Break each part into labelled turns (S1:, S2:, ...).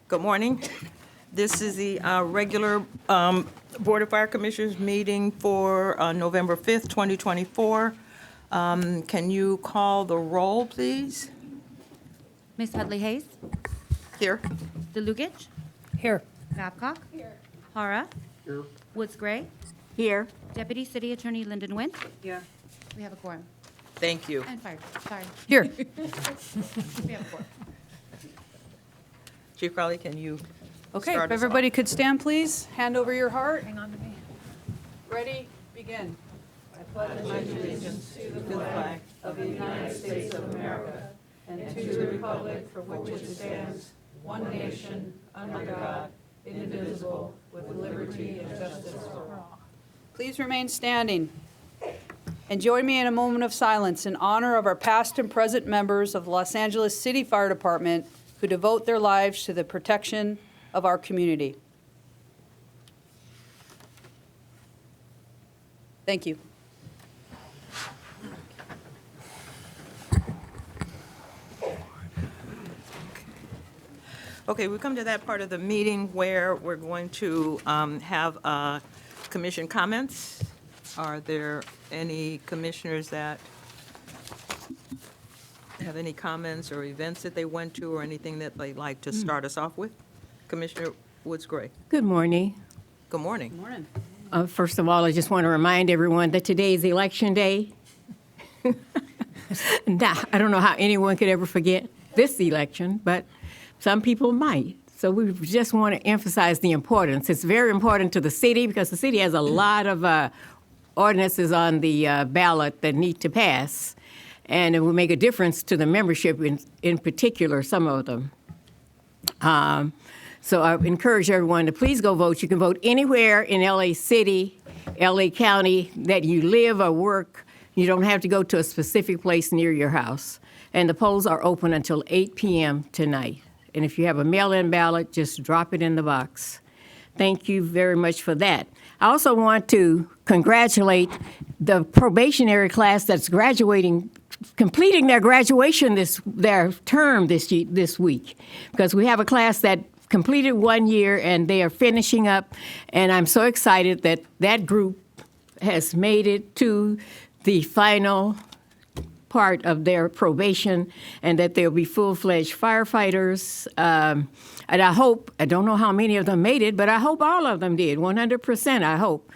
S1: Good morning. This is the regular Board of Fire Commissioners meeting for November 5th, 2024. Can you call the roll, please?
S2: Ms. Hadley Hayes,
S1: Here.
S2: DeLugich,
S3: Here.
S2: Babcock. Here. Hara.
S4: Here.
S2: Woods Gray,
S1: Here.
S2: Deputy City Attorney Lyndon Wynn.
S3: Here.
S2: We have a quorum.
S1: Thank you.
S2: And fire, sorry.
S3: Here.
S2: We have a quorum.
S1: Chief Crowley, can you
S3: Okay,
S1: start
S3: if
S1: us
S3: everybody
S1: off?
S3: could stand, please. Hand over your heart. Hang on to me. Ready, begin. Please remain standing. And join me in a moment of silence in honor of our past and present members of the Los Angeles City Fire Department who devote their lives to the protection of our community. Thank you.
S1: Okay, we come to that part of the meeting where we're going to have commission comments. Are there any commissioners that have any comments or events that they went to or anything that they'd like to start us off with? Commissioner Woods Gray.
S5: Good morning.
S1: Good morning.
S3: Good morning.
S5: First of all, I just want to remind everyone that today is Election Day. Now, I don't know how anyone could ever forget this election, but some people might. So we just want to emphasize the importance. It's very important to the city because the city has a lot of ordinances on the ballot that need to pass, and it will make a difference to the membership, in particular, some of them. So I encourage everyone to please go vote. You can vote anywhere in LA City, LA County that you live or work. You don't have to go to a specific place near your house. And the polls are open until 8 p.m. tonight. And if you have a mail-in ballot, just drop it in the box. Thank you very much for that. I also want to congratulate the probationary class that's graduating, completing their graduation their term this week, because we have a class that completed 1 year and they are finishing up, and I'm so excited that that group has made it to the final part of their probation and that they'll be full-fledged firefighters. And I don't know how many of them made it, but I hope all of them did, 100%, I hope,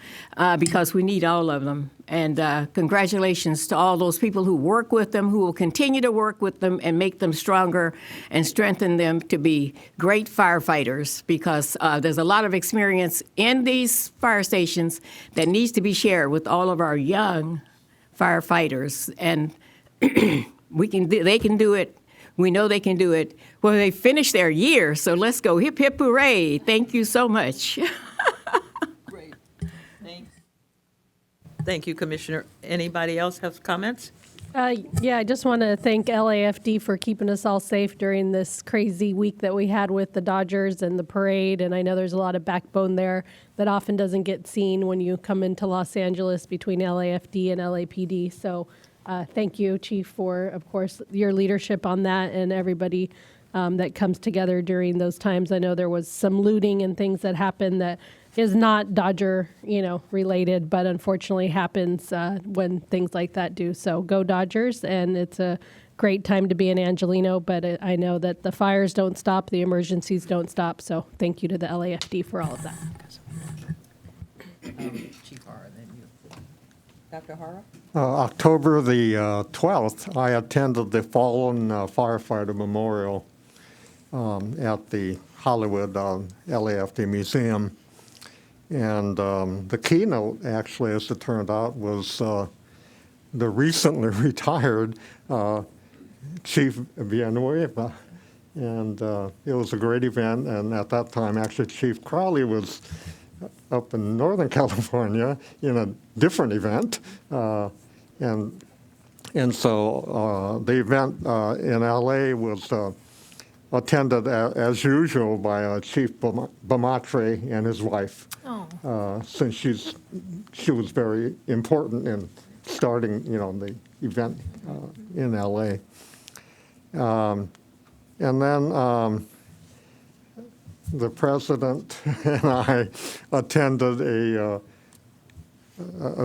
S5: because we need all of them. And congratulations to all those people who work with them, who will continue to work with them and make them stronger and strengthen them to be great firefighters, because there's a lot of experience in these fire stations that needs to be shared with all of our young firefighters. And they can do it. We know they can do it. Well, they finished their year, so let's go hip, hip, hooray. Thank you so much.
S1: Great. Thanks. Thank you, Commissioner. Anybody else have comments?
S6: Yeah, I just want to thank LAFD for keeping us all safe during this crazy week that we had with the Dodgers and the parade. And I know there's a lot of backbone there that often doesn't get seen when you come into Los Angeles between LAFD and LAPD. So thank you, Chief, for, of course, your leadership on that and everybody that comes together during those times. I know there was some looting and things that happened that is not Dodger, related, but unfortunately happens when things like that do. So go Dodgers, and it's a great time to be an Angelino, but I know that the fires don't stop, the emergencies don't stop, so thank you to the LAFD for all of that.
S1: Chief Hara, then you. Dr. Hara?
S4: October the 12th, I attended the Fallen Firefighter Memorial at the Hollywood LAFD Museum. And the keynote, actually, as it turned out, was the recently retired Chief Villanueva. And it was a great event. And at that time, actually, Chief Crowley was up in Northern California in a different event. And so the event in LA was attended as usual by Chief Bamatre and his wife, since she was very important in starting, the event in LA. And then the president and I attended a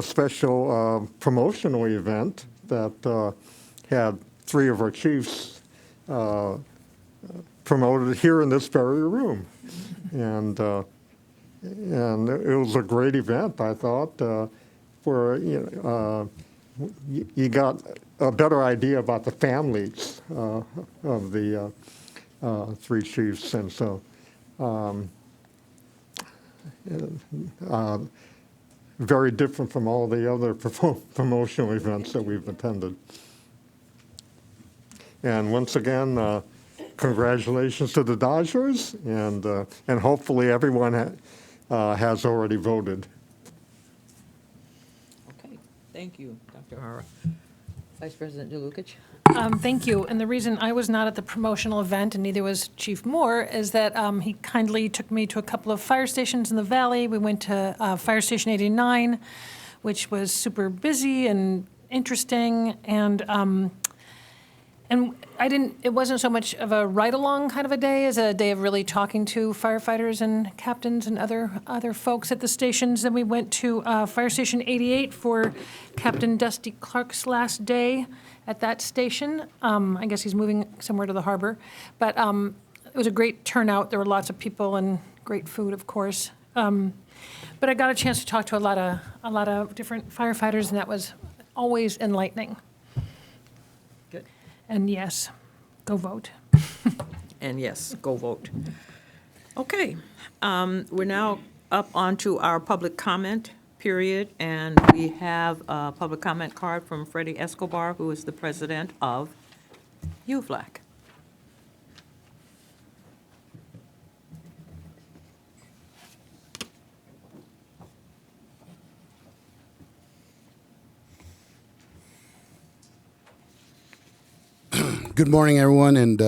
S4: special promotional event that had 3 of our chiefs promoted here in this very room. And it was a great event, I thought, where you got a better idea about the families of the 3 chiefs. And so very different from all the other promotional events that we've attended. And once again, congratulations to the Dodgers, and hopefully everyone has already voted.
S1: Okay, thank you, Dr. Hara. Vice President DeLucich?
S7: Thank you. And the reason I was not at the promotional event, and neither was Chief Moore, is that he kindly took me to a couple of fire stations in the valley. We went to Fire Station 89, which was super busy and interesting, and it wasn't so much of a ride-along kind of a day as a day of really talking to firefighters and captains and other folks at the stations. Then we went to Fire Station 88 for Captain Dusty Clark's last day at that station. I guess he's moving somewhere to the harbor. But it was a great turnout. There were lots of people and great food, of course. But I got a chance to talk to a lot of different firefighters, and that was always enlightening.
S1: Good.
S7: And yes, go vote.
S1: And yes, go vote. Okay, we're now up onto our public comment period, and we have a public comment card from Freddy Escobar, who is the president of UFLAC.
S8: Good morning, everyone, and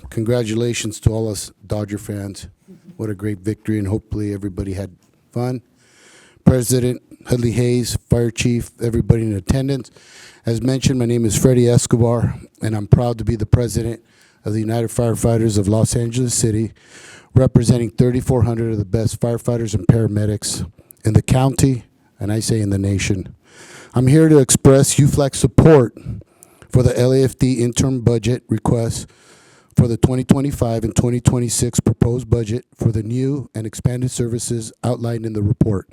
S8: congratulations to all us Dodger fans. What a great victory, and hopefully everybody had fun. President Hudley Hayes, Fire Chief, everybody in attendance. As mentioned, my name is Freddy Escobar, and I'm proud to be the president of the United Firefighters of Los Angeles City, representing 3,400 of the best firefighters and paramedics in the county, and I say in the nation. I'm here to express UFLAC support for the LAFD interim budget request for the 2025 and 2026 proposed budget for the new and expanded services outlined in the report.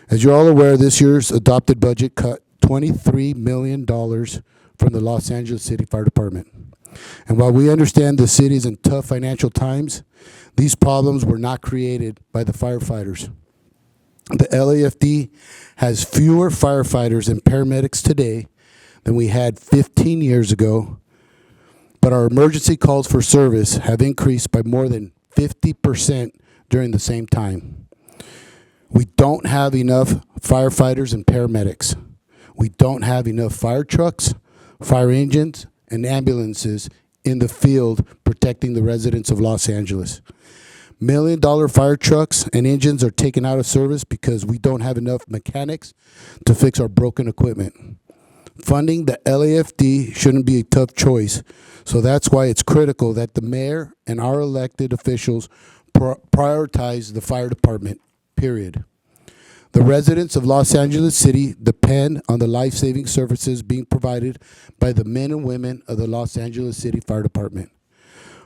S8: As you're all aware, this year's adopted budget cut $23 million from the Los Angeles City Fire Department. And while we understand the city is in tough financial times, these problems were not created by the firefighters. The LAFD has fewer firefighters and paramedics today than we had 15 years ago, but our emergency calls for service have increased by more than 50% during the same time. We don't have enough firefighters and paramedics. We don't have enough fire trucks, fire engines, and ambulances in the field protecting the residents of Los Angeles. $1 million fire trucks and engines are taken out of service because we don't have enough mechanics to fix our broken equipment. Funding the LAFD shouldn't be a tough choice, so that's why it's critical that the mayor and our elected officials prioritize the fire department, period. The residents of Los Angeles City depend on the life-saving services being provided by the men and women of the Los Angeles City Fire Department.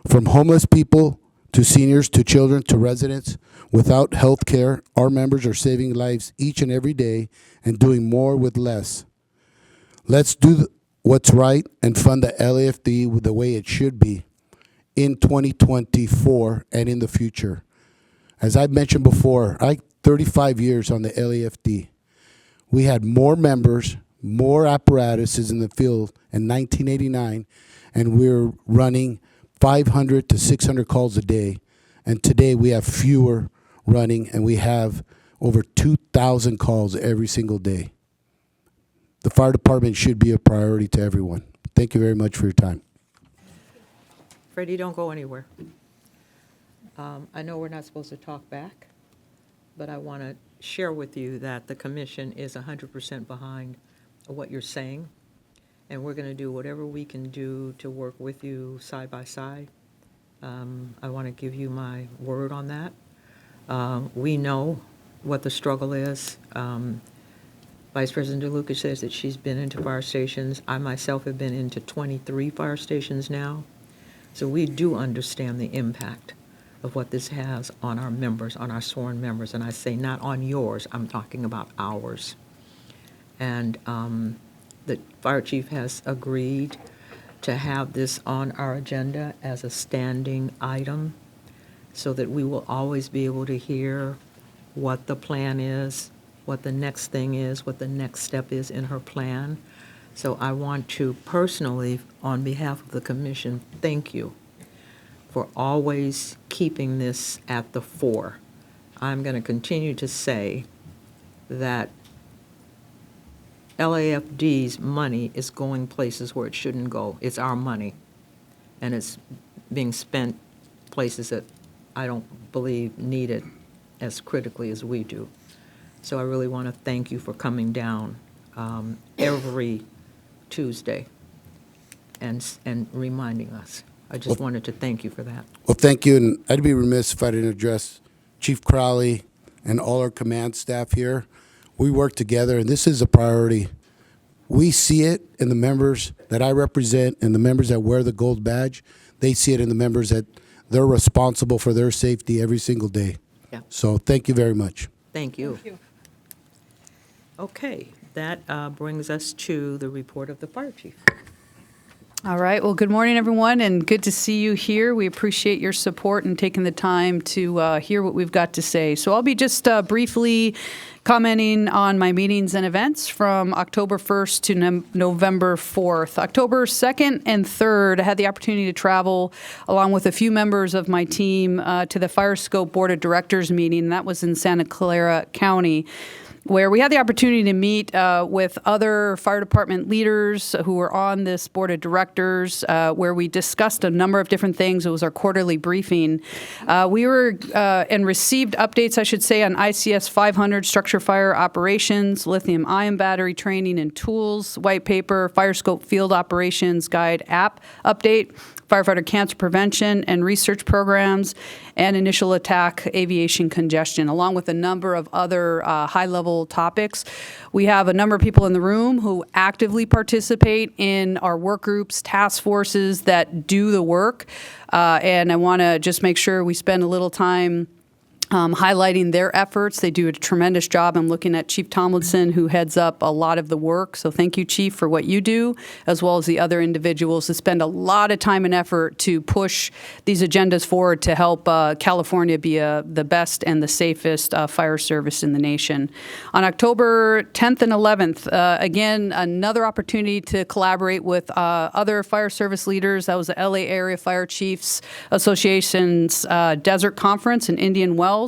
S8: From homeless people to seniors to children to residents, without health care, our members are saving lives each and every day and doing more with less. Let's do what's right and fund the LAFD the way it should be in 2024 and in the future. As I've mentioned before, 35 years on the LAFD. We had more members, more apparatuses in the field in 1989, and we're running 500 to 600 calls a day. And today we have fewer running, and we have over 2,000 calls every single day. The fire department should be a priority to everyone. Thank you very much for your time.
S1: Freddie, don't go anywhere. I know we're not supposed to talk back, but I want to share with you that the commission is 100% behind what you're saying, and we're going to do whatever we can do to work with you side by side I want to give you my word on that. We know what the struggle is. Vice President DeLuca says that she's been into fire stations. I myself have been into 23 fire stations now. So we do understand the impact of what this has on our members, on our sworn members. And I say not on yours, I'm talking about ours. And the fire chief has agreed to have this on our agenda as a standing item so that we will always be able to hear what the plan is, what the next thing is, what the next step is in her plan. So I want to personally, on behalf of the commission, thank you for always keeping this at the fore. I'm going to continue to say that LAFD's money is going places where it shouldn't go. It's our money, and it's being spent places that I don't believe need it as critically as we do. So I really want to thank you for coming down every Tuesday and reminding us. I just wanted to thank you for that.
S8: Well, thank you, and I'd be remiss if I didn't address Chief Crowley and all our command staff here. We work together, and this is a priority. We see it in the members that I represent and the members that wear the gold badge. They see it in the members that they're responsible for their safety every single day.
S1: Yeah.
S8: So thank you very much.
S1: Thank you.
S7: Thank you.
S1: Okay, that brings us to the report of the fire chief.
S3: All right. Well, good morning, everyone, and good to see you here. We appreciate your support and taking the time to hear what we've got to say. So I'll be just briefly commenting on my meetings and events from October 1st to November 4th. October 2nd and 3rd, I had the opportunity to travel along with a few members of my team to the Fire Scope Board of Directors meeting, and that was in Santa Clara County, where we had the opportunity to meet with other fire department leaders who were on this board of directors, where we discussed a number of different things. It was our quarterly briefing. We were and received updates, I should say, on ICS 500 structure fire operations, lithium-ion battery training and tools, white paper, Fire Scope field operations guide app update, firefighter cancer prevention and research programs, and initial attack aviation congestion, along with a number of other high-level topics. We have a number of people in the room who actively participate in our work groups, task forces that do the work, and I want to just make sure we spend a little time highlighting their efforts. They do a tremendous job. I'm looking at Chief Tomlinson, who heads up a lot of the work. So thank you, Chief, for what you do, as well as the other individuals that spend a lot of time and effort to push these agendas forward to help California be the best and the safest fire service in the nation. On October 10th and 11th, again, another opportunity to collaborate with other fire service leaders. That was the LA Area Fire Chiefs Association's Desert Conference in Indian Wells,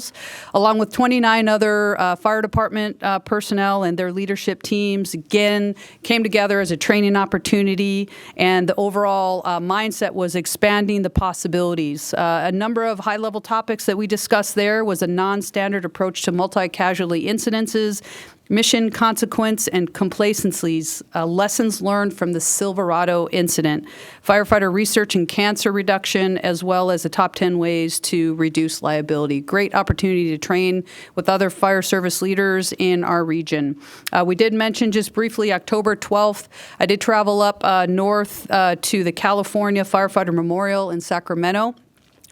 S3: along with 29 other fire department personnel and their leadership teams. Again, came together as a training opportunity, and the overall mindset was expanding the possibilities. A number of high-level topics that we discussed there was a non-standard approach to multi-casualty incidences, mission, consequence, and complacencies, lessons learned from the Silverado incident, firefighter research and cancer reduction, as well as the top 10 ways to reduce liability. Great opportunity to train with other fire service leaders in our region. We did mention just briefly October 12th, I did travel up north to the California Firefighter Memorial in Sacramento.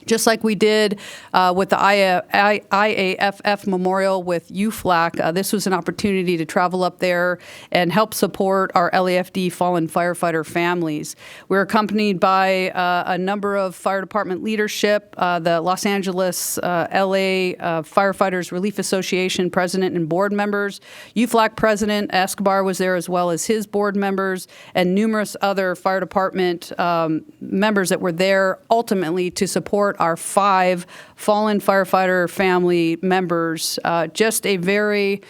S3: Just like we did with the IAFF Memorial with UFLAC, this was an opportunity to travel up there and help support our LAFD fallen firefighter families. We were accompanied by a number of fire department leadership, the Los Angeles LA Firefighters Relief Association president and board members. UFLAC President Escobar was there, as well as his board members, and numerous other fire department members that were there ultimately to support our 5 fallen firefighter family members. Just a very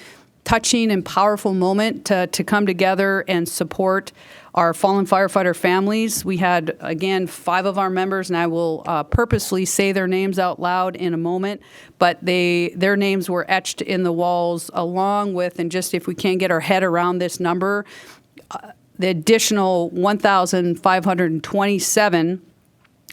S3: touching and powerful moment to come together and support our fallen firefighter families. We had, again, 5 of our members, and I will purposely say their names out loud in a moment, but their names were etched in the walls, along with, and just if we can get our head around this number, the additional 1,527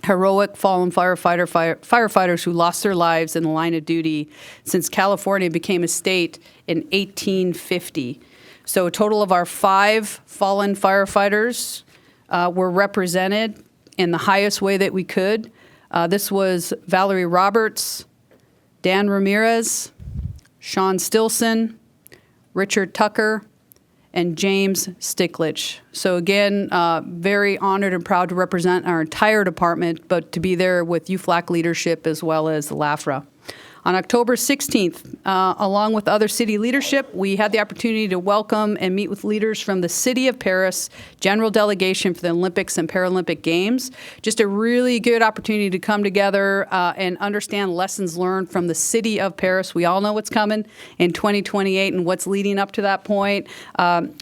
S3: heroic fallen firefighters who lost their lives in the line of duty since California became a state in 1850. So a total of our 5 fallen firefighters were represented in the highest way that we could. This was Valerie Roberts, Dan Ramirez, Sean Stilson, Richard Tucker, and James Sticklich. So again, very honored and proud to represent our entire department, but to be there with UFLAC leadership as well as the LAFRA. On October 16th, along with other city leadership, we had the opportunity to welcome and meet with leaders from the City of Paris General Delegation for the Olympics and Paralympic Games. Just a really good opportunity to come together and understand lessons learned from the City of Paris. We all know what's coming in 2028 and what's leading up to that point.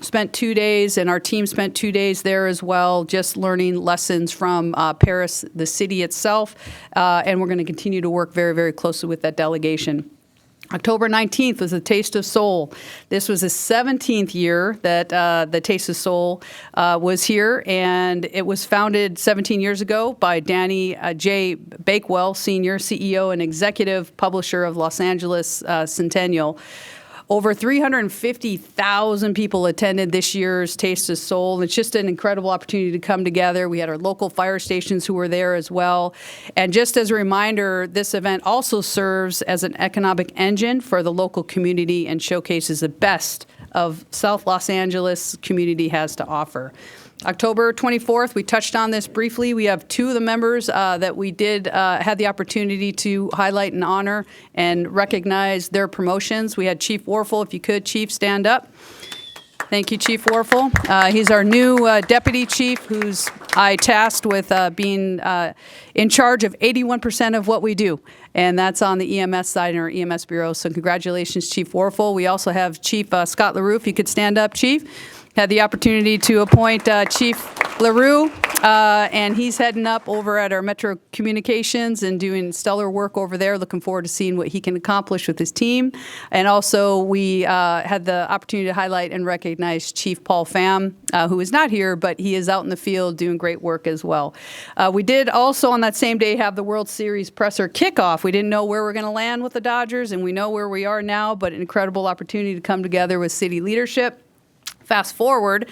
S3: Spent 2 days, and our team spent 2 days there as well, just learning lessons from Paris, the city itself, and we're going to continue to work very, very closely with that delegation. October 19th was the Taste of Soul. This was the 17th year that the Taste of Soul was here, and it was founded 17 years ago by Danny J. Bakewell, Sr., CEO and executive publisher of Los Angeles Centennial. Over 350,000 people attended this year's Taste of Soul. It's just an incredible opportunity to come together. We had our local fire stations who were there as well. And just as a reminder, this event also serves as an economic engine for the local community and showcases the best of South Los Angeles community has to offer. October 24th, we touched on this briefly. We have 2 of the members that we did had the opportunity to highlight and honor and recognize their promotions. We had Chief Worrell. If you could, Chief, stand up. Thank you, Chief Worrell. He's our new deputy chief, who's I tasked with being in charge of 81% of what we do. And that's on the EMS side in our EMS bureau. So congratulations, Chief Worrell. We also have Chief Scott LaRue. If you could stand up, Chief. Had the opportunity to appoint Chief LaRue, and he's heading up over at our Metro Communications and doing stellar work over there. Looking forward to seeing what he can accomplish with his team. And also, we had the opportunity to highlight and recognize Chief Paul Pham, who is not here, but he is out in the field doing great work as well. We did also on that same day have the World Series presser kickoff. We didn't know where we're going to land with the Dodgers, and we know where we are now, but an incredible opportunity to come together with city leadership. Fast forward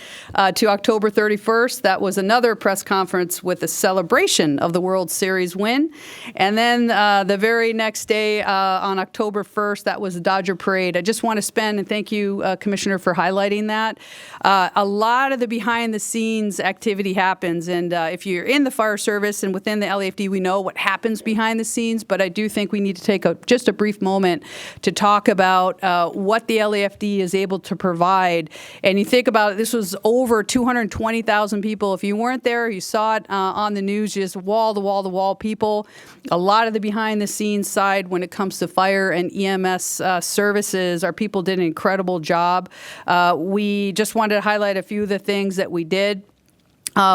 S3: to October 31st, that was another press conference with a celebration of the World Series win. And then the very next day, on October 1st, that was the Dodger Parade. I just want to spend, and thank you, Commissioner, for highlighting that. A lot of the behind-the-scenes activity happens, and if you're in the fire service and within the LAFD, we know what happens behind the scenes, but I do think we need to take just a brief moment to talk about what the LAFD is able to provide. And you think about it, this was over 220,000 people. If you weren't there, you saw it on the news, just wall-to-wall-to-wall people. A lot of the behind-the-scenes side when it comes to fire and EMS services, our people did an incredible job. We just wanted to highlight a few of the things that we did.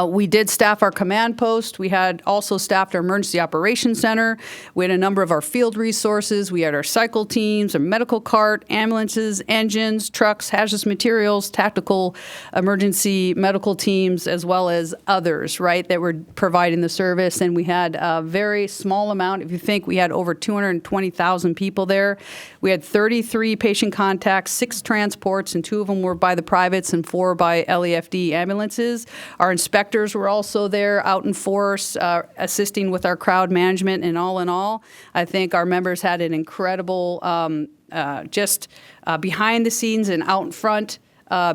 S3: We did staff our command post. We had also staffed our emergency operations center. We had a number of our field resources. We had our cycle teams, our medical cart, ambulances, engines, trucks, hazardous materials, tactical emergency medical teams, as well as others, right, that were providing the service. And we had a very small amount. If you think we had over 220,000 people there, we had 33 patient contacts, 6 transports, and 2 of them were by the privates and 4 by LAFD ambulances. Our inspectors were also there out in force, assisting with our crowd management. And all in all, I think our members had an incredible behind the scenes and out in front,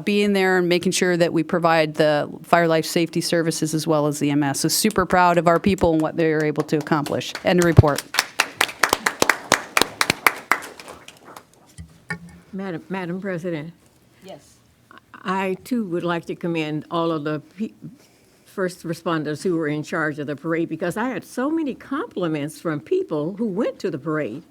S3: being there and making sure that we provide the fire life safety services as well as the EMS. So super proud of our people and what they were able to accomplish. End of report.
S5: Madam President,
S3: Yes.
S5: I too would like to commend all of the first responders who were in charge of the parade, because I had so many compliments from people who went to the parade.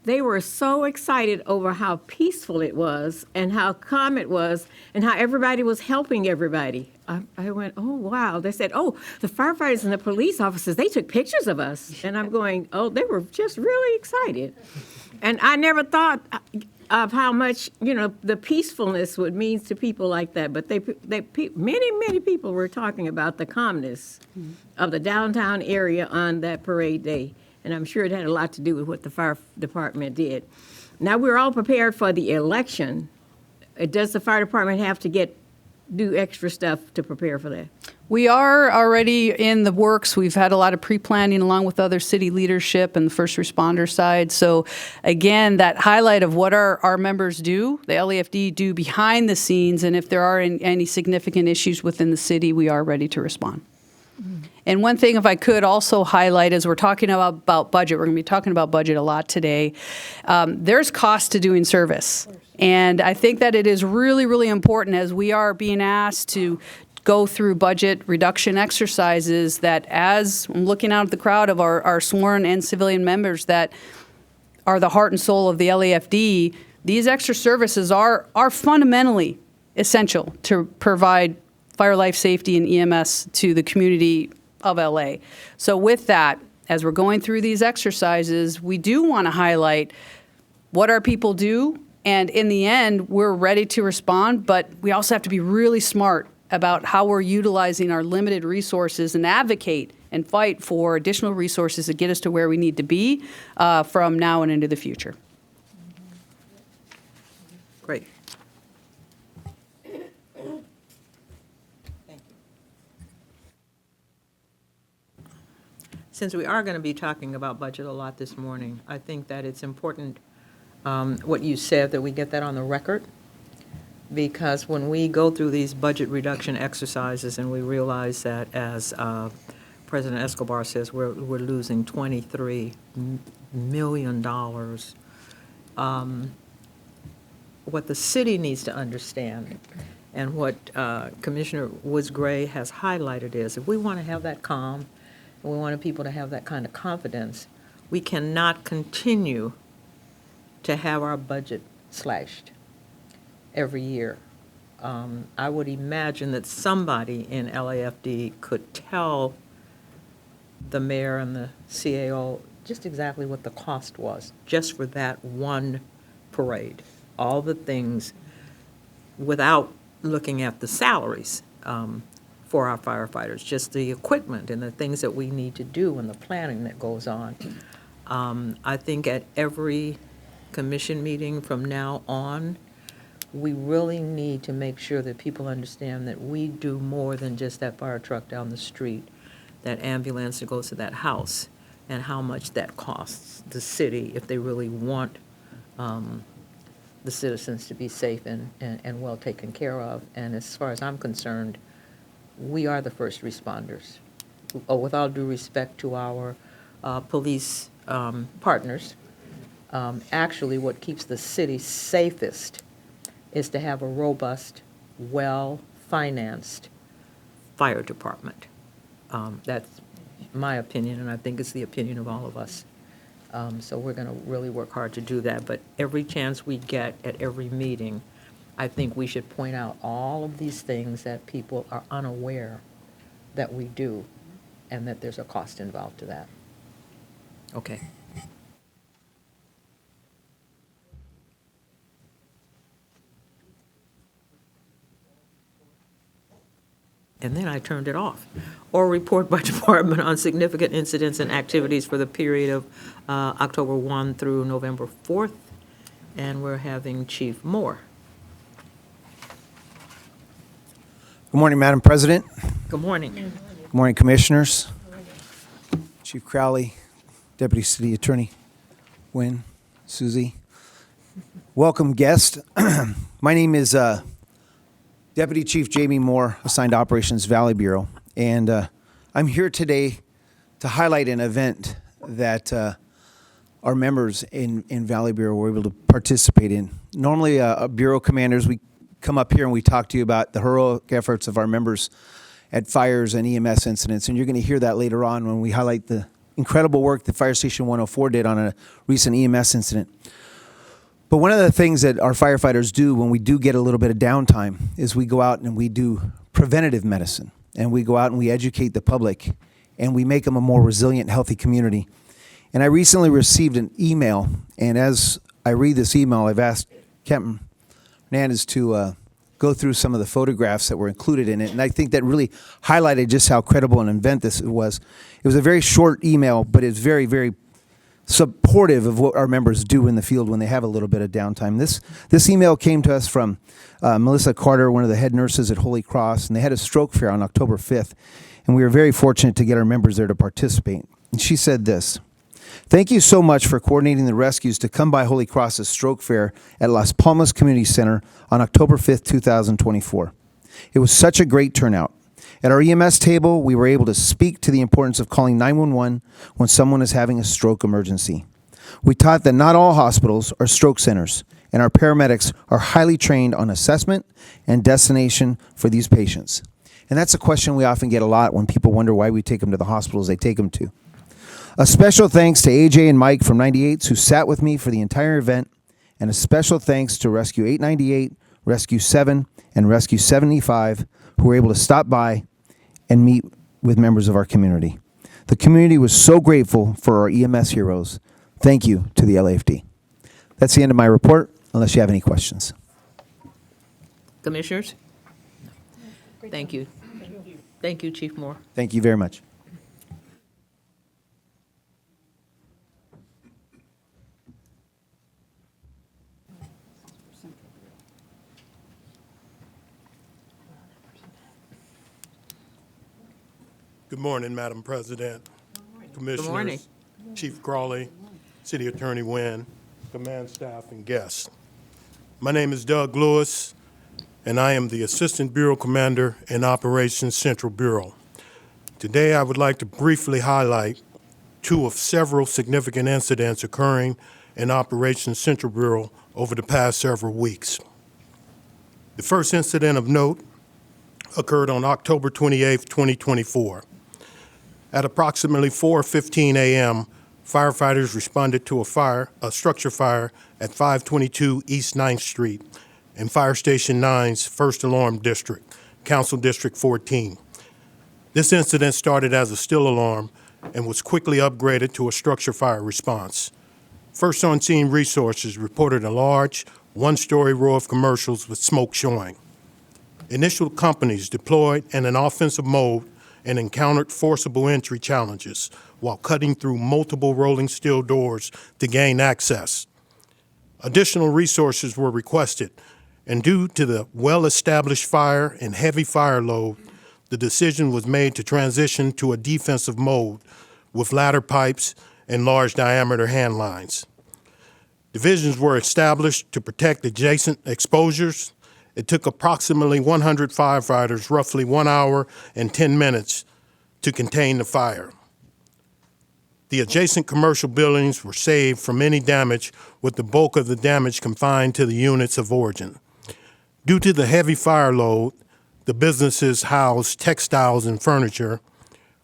S5: They were so excited over how peaceful it was and how calm it was and how everybody was helping everybody. I went, oh, wow. They said, oh, the firefighters and the police officers, they took pictures of us. And I'm going, oh, they were just really excited. And I never thought, of how much, the peacefulness would means to people like that. But many people were talking about the calmness of the downtown area on that parade day. And I'm sure it had a lot to do with what the fire department did. Now, we're all prepared for the election. Does the fire department have to do extra stuff to prepare for that?
S3: We are already in the works. We've had a lot of pre-planning along with other city leadership and the first responder side. So again, that highlight of what our members do, the LAFD do behind the scenes, and if there are any significant issues within the city, we are ready to respond. And one thing, if I could also highlight, as we're talking about budget, we're going to be talking about budget a lot today, there's cost to doing service. And I think that it is really, really important as we are being asked to go through budget reduction exercises that as I'm looking out at the crowd of our sworn and civilian members that are the heart and soul of the LAFD, these extra services are fundamentally essential to provide fire, life safety, and EMS to the community of LA. So with that, as we're going through these exercises, we do want to highlight what our people do, and in the end, we're ready to respond, but we also have to be really smart about how we're utilizing our limited resources and advocate and fight for additional resources that get us to where we need to be from now and into the future.
S1: Great. Since we are going to be talking about budget a lot this morning, I think that it's important, what you said, that we get that on the record, because when we go through these budget reduction exercises and we realize that, as President Escobar says, we're losing $23 million, what the city needs to understand, and what Commissioner Woods Gray has highlighted, is if we want to have that calm, and we want people to have that kind of confidence, we cannot continue to have our budget slashed every year. I would imagine that somebody in LAFD could tell the mayor and the CAO just exactly what the cost was, just for that one parade. All the things, without looking at the salaries for our firefighters, just the equipment and the things that we need to do and the planning that goes on. I think at every commission meeting from now on, we really need to make sure that people understand that we do more than just that fire truck down the street, that ambulance that goes to that house, and how much that costs the city if they really want the citizens to be safe and well taken care of. And as far as I'm concerned, we are the first responders. With all due respect to our police partners, actually what keeps the city safest is to have a robust, well-financed fire department. That's my opinion, and I think it's the opinion of all of us. So we're going to really work hard to do that. But every chance we get at every meeting, I think we should point out all of these things that people are unaware that we do, and that there's a cost involved to that. Okay. And then I turned it off. Or report by department on significant incidents and activities for the period of October 1 through November 4th. And we're having Chief Moore.
S9: Good morning, Madam President.
S1: Good morning.
S9: Good morning, Commissioners. Chief Crowley, Deputy City Attorney Wynn, Susie. Welcome, guest. My name is Deputy Chief Jamie Moore, assigned to Operations Valley Bureau, and I'm here today to highlight an event that our members in Valley Bureau were able to participate in. Normally, Bureau commanders, we come up here and we talk to you about the heroic efforts of our members at fires and EMS incidents, and you're going to hear that later on when we highlight the incredible work that Fire Station 104 did on a recent EMS incident. But one of the things that our firefighters do when we do get a little bit of downtime is we go out and we do preventative medicine, and we go out and we educate the public, and we make them a more resilient, healthy community. And I recently received an email, and as I read this email, I've asked Captain Hernandez to go through some of the photographs that were included in it. And I think that really highlighted just how credible an event this was. It was a very short email, but it's very, very supportive of what our members do in the field when they have a little bit of downtime. This email came to us from Melissa Carter, one of the head nurses at Holy Cross, and they had a stroke fair on October 5th, and we were very fortunate to get our members there to participate. And she said this: "Thank you so much for coordinating the rescues to come by Holy Cross's stroke fair at Las Palmas Community Center on October 5th, 2024. It was such a great turnout. At our EMS table, we were able to speak to the importance of calling 911 when someone is having a stroke emergency. We taught that not all hospitals are stroke centers, and our paramedics are highly trained on assessment and destination for these patients." And that's a question we often get a lot when people wonder why we take them to the hospitals they take them to. A special thanks to AJ and Mike from 98s who sat with me for the entire event, and a special thanks to Rescue 898, Rescue 7, and Rescue 75 who were able to stop by and meet with members of our community. The community was so grateful for our EMS heroes. Thank you to the LAFD. That's the end of my report, unless you have any questions.
S1: Commissioners? Thank you. Thank you, Chief Moore.
S9: Thank you very much.
S10: Good morning, Madam President, Commissioners,
S1: morning.
S10: Chief Crowley, City Attorney Wynn, command staff, and guests. My name is Doug Lewis, and I am the Assistant Bureau Commander in Operations Central Bureau. Today, I would like to briefly highlight two of several significant incidents occurring in Operations Central Bureau over the past several weeks. The first incident of note occurred on October 28, 2024. At approximately 4:15 a.m., firefighters responded to a structure fire at 522 East 9th Street in Fire Station 9's First Alarm District, Council District 14. This incident started as a still alarm and was quickly upgraded to a structure fire response. First on scene resources reported a large, one-story row of commercials with smoke showing. Initial companies deployed in an offensive mode and encountered forcible entry challenges while cutting through multiple rolling steel doors to gain access. Additional resources were requested, and due to the well-established fire and heavy fire load, the decision was made to transition to a defensive mode with ladder pipes and large diameter hand lines. Divisions were established to protect adjacent exposures. It took approximately 100 firefighters roughly 1 hour and 10 minutes to contain the fire. The adjacent commercial buildings were saved from any damage, with the bulk of the damage confined to the units of origin. Due to the heavy fire load, the businesses housed textiles and furniture.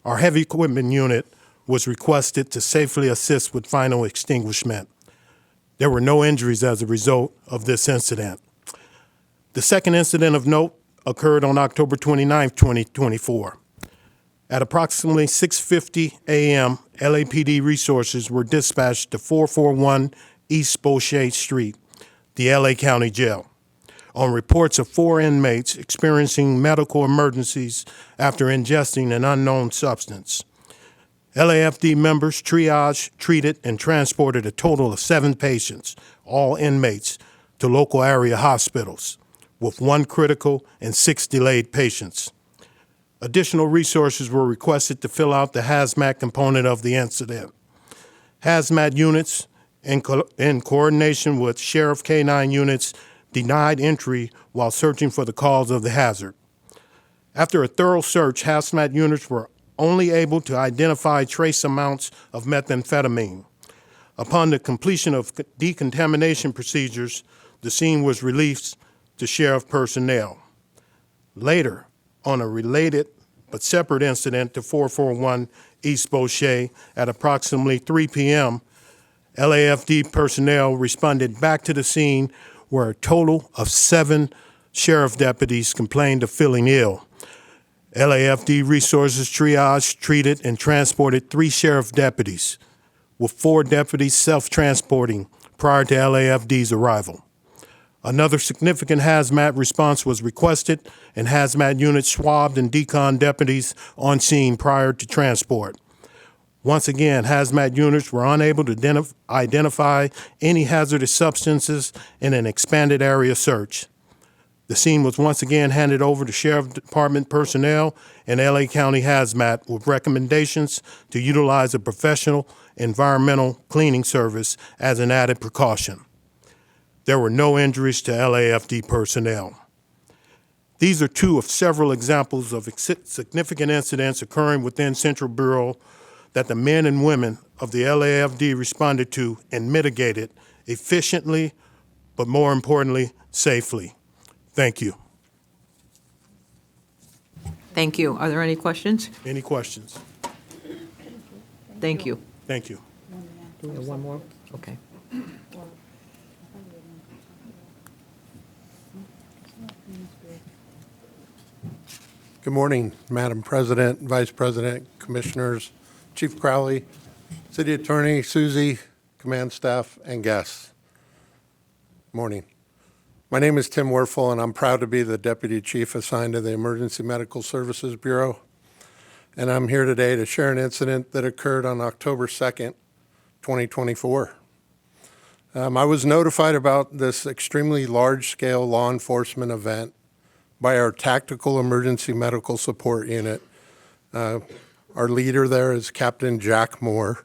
S10: Our heavy equipment unit was requested to safely assist with final extinguishment. There were no injuries as a result of this incident. The second incident of note occurred on October 29, 2024. At approximately 6:50 a.m., LAPD resources were dispatched to 441 East Beauchesne Street, the LA County Jail, on reports of 4 inmates experiencing medical emergencies after ingesting an unknown substance. LAFD members triaged, treated, and transported a total of 7 patients, all inmates, to local area hospitals, with 1 critical and 6 delayed patients. Additional resources were requested to fill out the hazmat component of the incident. Hazmat units, in coordination with Sheriff K-9 units, denied entry while searching for the cause of the hazard. After a thorough search, hazmat units were only able to identify trace amounts of methamphetamine. Upon the completion of decontamination procedures, the scene was released to sheriff personnel. Later, on a related but separate incident to 441 East Beauchesne at approximately 3 p.m., LAFD personnel responded back to the scene where a total of 7 sheriff deputies complained of feeling ill. LAFD resources triaged, treated, and transported 3 sheriff deputies, with 4 deputies self-transporting prior to LAFD's arrival. Another significant hazmat response was requested, and hazmat units swabbed and decon deputies on scene prior to transport. Once again, hazmat units were unable to identify any hazardous substances in an expanded area search. The scene was once again handed over to Sheriff Department personnel and LA County Hazmat with recommendations to utilize a professional environmental cleaning service as an added precaution. There were no injuries to LAFD personnel. These are two of several examples of significant incidents occurring within Central Bureau that the men and women of the LAFD responded to and mitigated efficiently, but more importantly, safely. Thank you.
S1: Thank you. Are there any questions?
S10: Any questions?
S1: Thank you.
S10: Thank you.
S1: Do we have one more? Okay.
S11: Good morning, Madam President, Vice President, Commissioners, Chief Crowley, City Attorney Susie, command staff, and guests. Morning. My name is Tim Worrell, and I'm proud to be the Deputy Chief assigned to the Emergency Medical Services Bureau. And I'm here today to share an incident that occurred on October 2nd, 2024. I was notified about this extremely large-scale law enforcement event by our Tactical Emergency Medical Support Unit. Our leader there is Captain Jack Moore.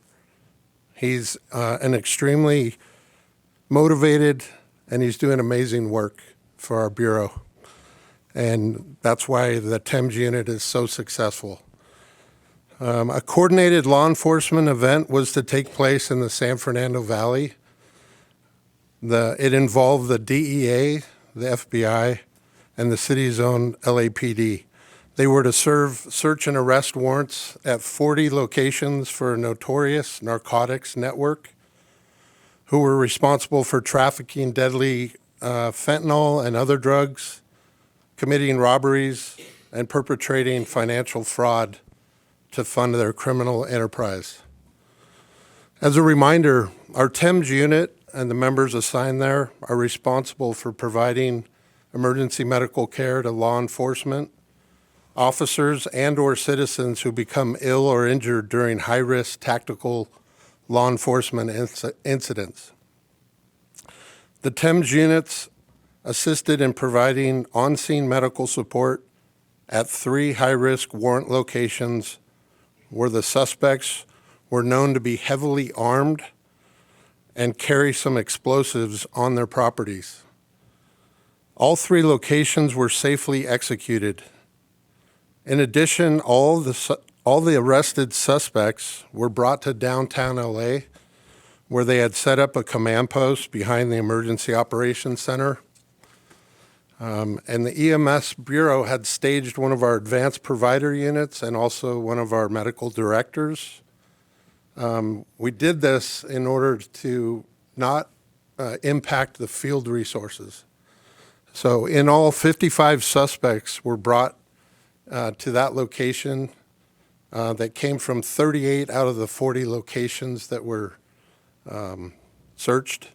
S11: He's an extremely motivated, and he's doing amazing work for our Bureau. And that's why the TEMS unit is so successful. A coordinated law enforcement event was to take place in the San Fernando Valley. It involved the DEA, the FBI, and the city's own LAPD. They were to serve search and arrest warrants at 40 locations for a notorious narcotics network who were responsible for trafficking deadly fentanyl and other drugs, committing robberies, and perpetrating financial fraud to fund their criminal enterprise. As a reminder, our TEMS unit and the members assigned there are responsible for providing emergency medical care to law enforcement, officers, and/or citizens who become ill or injured during high-risk tactical law enforcement incidents. The TEMS units assisted in providing on-scene medical support at 3 high-risk warrant locations where the suspects were known to be heavily armed and carry some explosives on their properties. All 3 locations were safely executed. In addition, all the arrested suspects were brought to downtown LA, where they had set up a command post behind the Emergency Operations Center. And the EMS Bureau had staged one of our advanced provider units and also one of our medical directors. We did this in order to not impact the field resources. So in all, 55 suspects were brought to that location that came from 38 out of the 40 locations that were searched.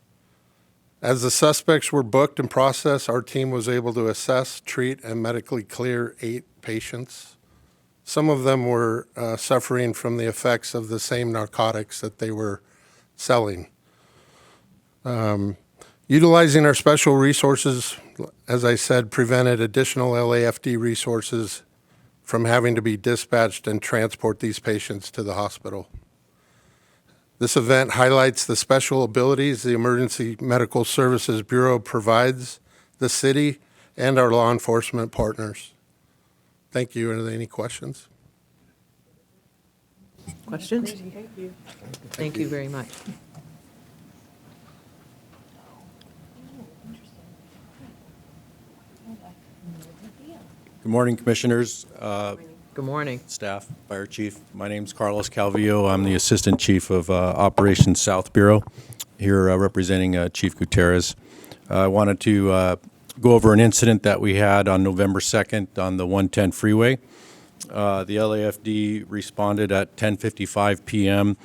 S11: As the suspects were booked and processed, our team was able to assess, treat, and medically clear 8 patients. Some of them were suffering from the effects of the same narcotics that they were selling. Utilizing our special resources, as I said, prevented additional LAFD resources from having to be dispatched and transport these patients to the hospital. This event highlights the special abilities the Emergency Medical Services Bureau provides the city and our law enforcement partners. Thank you. Are there any questions?
S1: Questions? Thank you very much.
S12: Good morning, Commissioners,
S1: Good morning.
S12: staff, Fire Chief. My name's Carlos Calvillo. I'm the Assistant Chief of Operations South Bureau, here representing Chief Gutierrez. I wanted to go over an incident that we had on November 2nd on the 110 freeway. The LAFD responded at 10:55 p.m.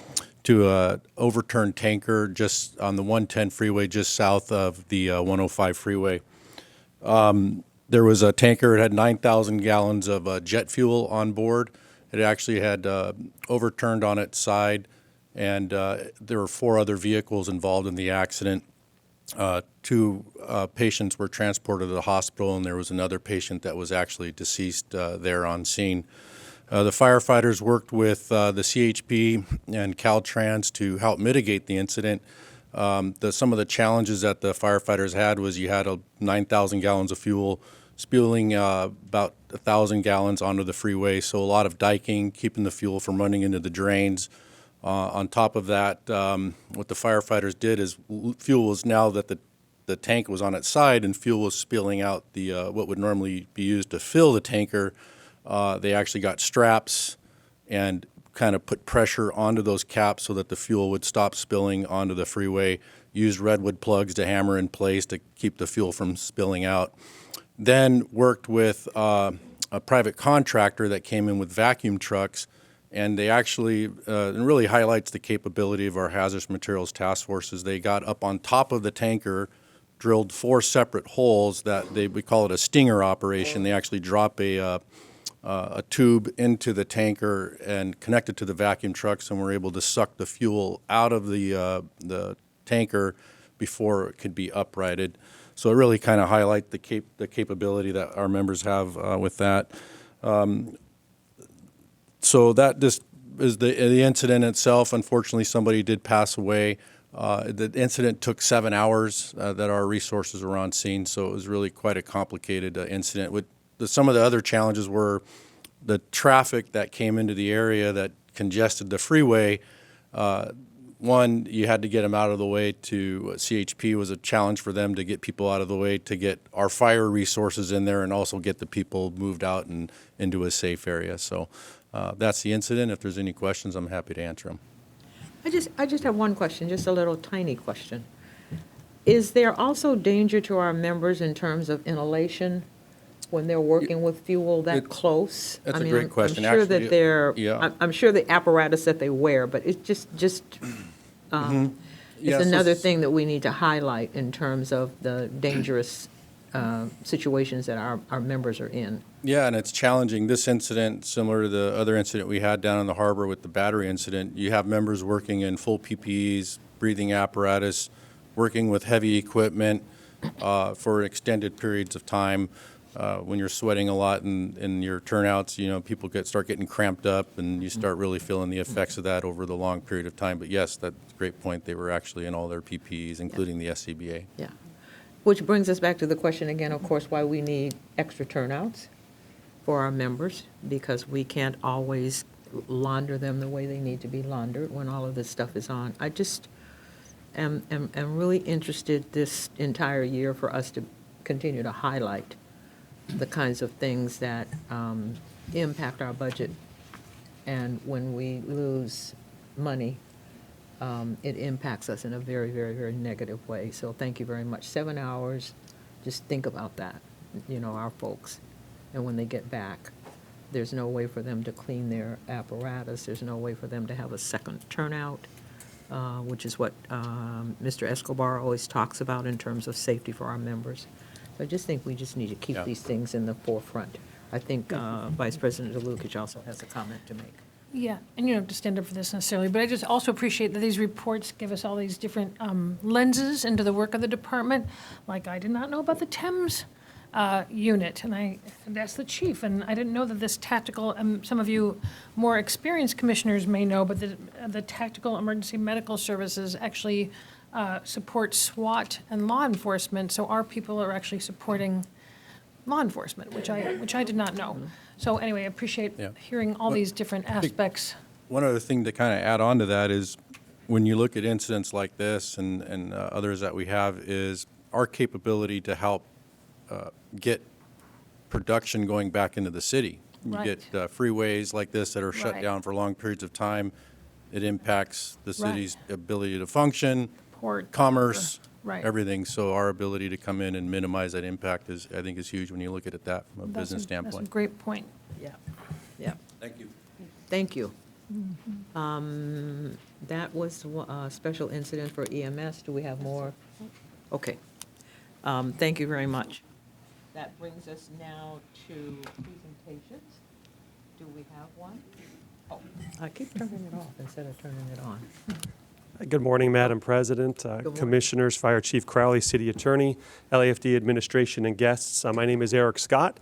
S12: to a overturned tanker just on the 110 freeway just south of the 105 freeway. There was a tanker. It had 9,000 gallons of jet fuel on board. It actually had overturned on its side, and there were 4 other vehicles involved in the accident. 2 patients were transported to the hospital, and there was another patient that was actually deceased there on scene. The firefighters worked with the CHP and Caltrans to help mitigate the incident. Some of the challenges that the firefighters had was you had 9,000 gallons of fuel spewing about 1,000 gallons onto the freeway, so a lot of diking, keeping the fuel from running into the drains. On top of that, what the firefighters did is fuel was now that the tank was on its side and fuel was spilling out the what would normally be used to fill the tanker. They actually got straps and kind of put pressure onto those caps so that the fuel would stop spilling onto the freeway, used redwood plugs to hammer in place to keep the fuel from spilling out. Then worked with a private contractor that came in with vacuum trucks, and they actually, it really highlights the capability of our hazardous materials task forces. They got up on top of the tanker, drilled 4 separate holes that we call it a stinger operation. They actually drop a tube into the tanker and connect it to the vacuum trucks, and we're able to suck the fuel out of the tanker before it could be uprighted. So it really kind of highlight the capability that our members have with that. So that just is the incident itself. Unfortunately, somebody did pass away. The incident took 7 hours that our resources were on scene, so it was really quite a complicated incident. Some of the other challenges were the traffic that came into the area that congested the freeway. One, you had to get them out of the way to CHP was a challenge for them to get people out of the way, to get our fire resources in there and also get the people moved out and into a safe area. So that's the incident. If there's any questions, I'm happy to answer them.
S1: I just have one question, just a little tiny question. Is there also danger to our members in terms of inhalation when they're working with fuel that close?
S12: That's
S1: I
S12: a
S1: mean,
S12: great question.
S1: I'm sure
S12: Actually,
S1: that they're,
S12: yeah.
S1: I'm sure the apparatus that they wear, but it's just
S12: Yeah,
S1: it's
S12: so
S1: another thing that we need to highlight in terms of the dangerous situations that our members are in.
S12: Yeah, and it's challenging. This incident, similar to the other incident we had down in the harbor with the battery incident, you have members working in full PPEs, breathing apparatus, working with heavy equipment for extended periods of time. When you're sweating a lot in your turnouts, people start getting cramped up, and you start really feeling the effects of that over the long period of time. But yes, that's a great point. They were actually in all their PPEs, including the SCBA.
S1: Yeah. Which brings us back to the question again, of course, why we need extra turnouts for our members, because we can't always launder them the way they need to be laundered when all of this stuff is on. I just am really interested this entire year for us to continue to highlight the kinds of things that impact our budget. And when we lose money, it impacts us in a very, very, very negative way. So thank you very much. 7 hours, just think about that, our folks. And when they get back, there's no way for them to clean their apparatus. There's no way for them to have a second turnout, which is what Mr. Escobar always talks about in terms of safety for our members. So I just think we just need to keep these things in the forefront. I think Vice President DeLucich also has a comment to make.
S7: Yeah, and you don't have to stand up for this necessarily, but I just also appreciate that these reports give us all these different lenses into the work of the department. Like, I did not know about the Thames unit, and I asked the chief, and I didn't know that this tactical, some of you more experienced commissioners may know, but the Tactical Emergency Medical Services actually support SWAT and law enforcement, so our people are actually supporting law enforcement, which I did not know. So anyway, I appreciate hearing all these different aspects.
S12: One other thing to kind of add on to that is when you look at incidents like this and others that we have is our capability to help get production going back into the city.
S7: Right.
S12: You get freeways like this that are shut
S7: Right.
S12: down for long periods of time. It impacts the
S7: Right.
S12: city's ability to function,
S7: Port,
S12: commerce,
S7: right.
S12: everything. So our ability to come in and minimize that impact I think is huge when you look at it that from a business
S7: That's
S12: standpoint.
S7: a great point.
S1: Yeah, yeah.
S12: Thank you.
S1: Thank you. That was a special incident for EMS. Do we have more? Okay. Thank you very much. That brings us now to presentations. Do we have one? Oh, I keep turning it off instead of turning it on.
S13: Good morning, Madam President,
S1: morning.
S13: Commissioners, Fire Chief Crowley, City Attorney, LAFD administration, and guests. My name is Eric Scott,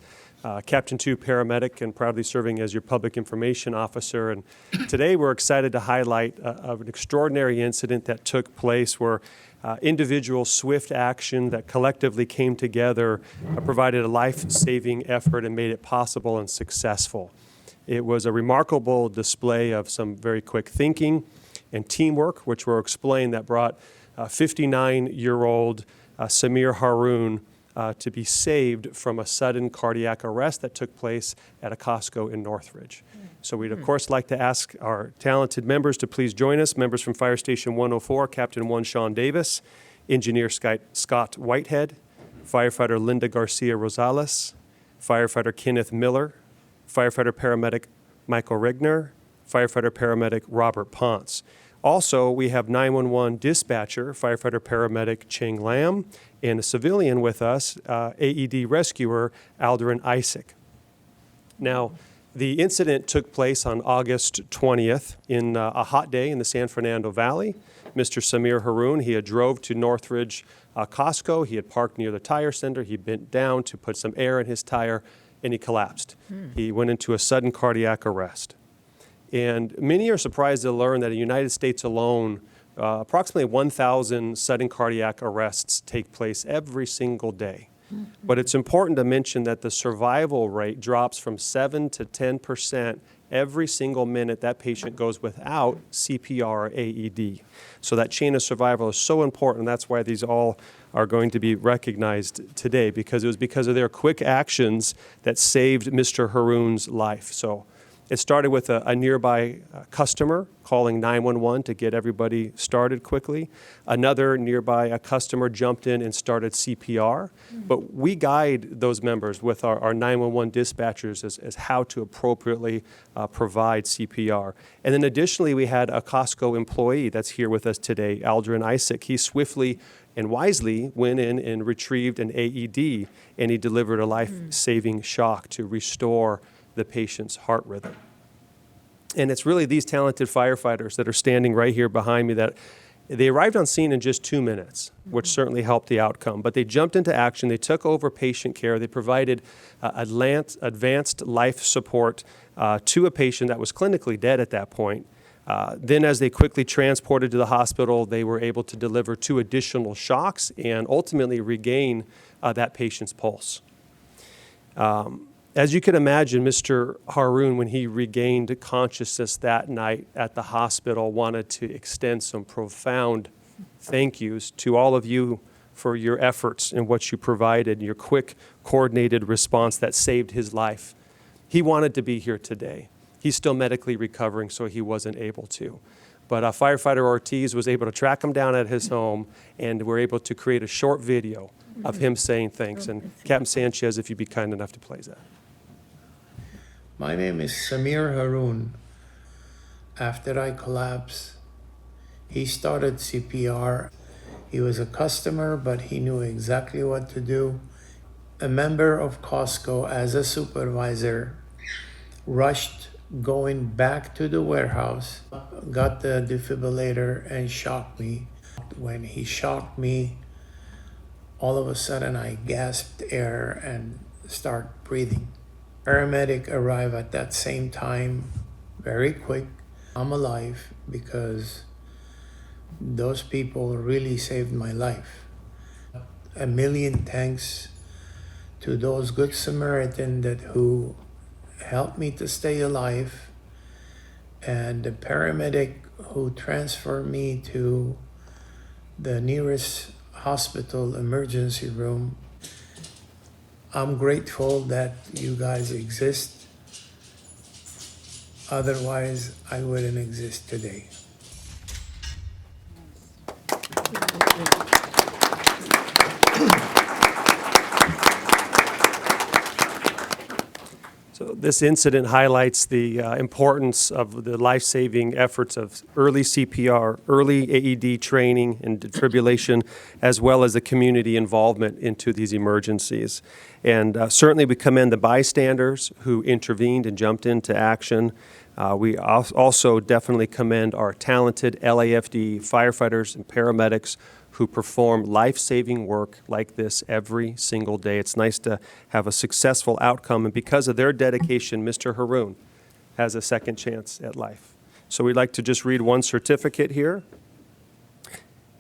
S13: Captain 2 paramedic, and proudly serving as your public information officer. And today we're excited to highlight an extraordinary incident that took place where individual swift action that collectively came together provided a life-saving effort and made it possible and successful. It was a remarkable display of some very quick thinking and teamwork, which were explained, that brought 59-year-old Samir Haroon to be saved from a sudden cardiac arrest that took place at a Costco in Northridge. So we'd, of course, like to ask our talented members to please join us. Members from Fire Station 104, Captain 1 Sean Davis, Engineer Scott Whitehead, Firefighter Linda Garcia Rosales, Firefighter Kenneth Miller, Firefighter Paramedic Michael Regner, Firefighter Paramedic Robert Ponce. Also, we have 911 dispatcher, Firefighter Paramedic Cheng Lam, and a civilian with us, AED rescuer Aldrin Isaac. Now, the incident took place on August 20th in a hot day in the San Fernando Valley. Mr. Samir Haroon, he had drove to Northridge Costco. He had parked near the tire center. He bent down to put some air in his tire, and he collapsed. He went into a sudden cardiac arrest. And many are surprised to learn that in the United States alone, approximately 1,000 sudden cardiac arrests take place every single day. But it's important to mention that the survival rate drops from 7 to 10% every single minute that patient goes without CPR or AED. So that chain of survival is so important. That's why these all are going to be recognized today, because it was because of their quick actions that saved Mr. Haroon's life. So it started with a nearby customer calling 911 to get everybody started quickly. Another nearby customer jumped in and started CPR. But we guide those members with our 911 dispatchers as how to appropriately provide CPR. And then additionally, we had a Costco employee that's here with us today, Aldrin Isaac. He swiftly and wisely went in and retrieved an AED, and he delivered a life-saving shock to restore the patient's heart rhythm. And it's really these talented firefighters that are standing right here behind me that they arrived on scene in just 2 minutes, which certainly helped the outcome. But they jumped into action. They took over patient care. They provided advanced life support to a patient that was clinically dead at that point. Then as they quickly transported to the hospital, they were able to deliver 2 additional shocks and ultimately regain that patient's pulse. As you can imagine, Mr. Haroon, when he regained consciousness that night at the hospital, wanted to extend some profound thank yous to all of you for your efforts and what you provided, your quick, coordinated response that saved his life. He wanted to be here today. He's still medically recovering, so he wasn't able to. But firefighter Ortiz was able to track him down at his home, and we're able to create a short video of him saying thanks. And Captain Sanchez, if you'd be kind enough to play that.
S14: My name is Samir Haroon. After I collapsed, he started CPR. He was a customer, but he knew exactly what to do. A member of Costco, as a supervisor, rushed going back to the warehouse, got the defibrillator and shocked me. When he shocked me, all of a sudden I gasped air and started breathing. Paramedic arrived at that same time, very quick. I'm alive because those people really saved my life. A million thanks to those good Samaritans who helped me to stay alive, and the paramedic who transferred me to the nearest hospital emergency room. I'm grateful that you guys exist. Otherwise, I wouldn't exist today.
S13: So this incident highlights the importance of the life-saving efforts of early CPR, early AED training and defibrillation, as well as the community involvement into these emergencies. And certainly we commend the bystanders who intervened and jumped into action. We also definitely commend our talented LAFD firefighters and paramedics who perform life-saving work like this every single day. It's nice to have a successful outcome, and because of their dedication, Mr. Haroon has a second chance at life. So we'd like to just read one certificate here.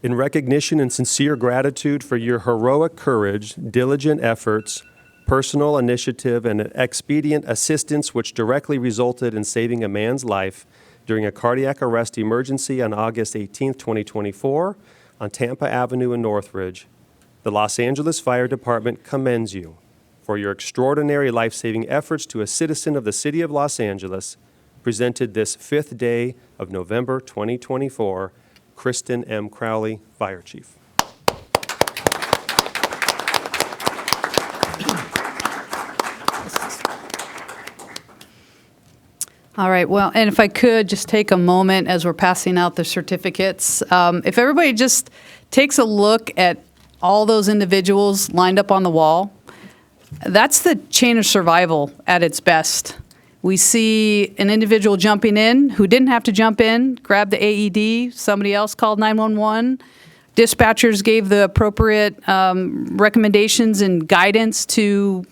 S13: In recognition and sincere gratitude for your heroic courage, diligent efforts, personal initiative, and expedient assistance which directly resulted in saving a man's life during a cardiac arrest emergency on August 18, 2024, on Tampa Avenue in Northridge, the Los Angeles Fire Department commends you for your extraordinary life-saving efforts to a citizen of the city of Los Angeles, presented this 5th day of November 2024, Kristen M. Crowley, Fire Chief.
S3: All right, well, and if I could just take a moment as we're passing out the certificates, if everybody just takes a look at all those individuals lined up on the wall, that's the chain of survival at its best. We see an individual jumping in who didn't have to jump in, grabbed the AED, somebody else called 911. Dispatchers gave the appropriate recommendations and guidance to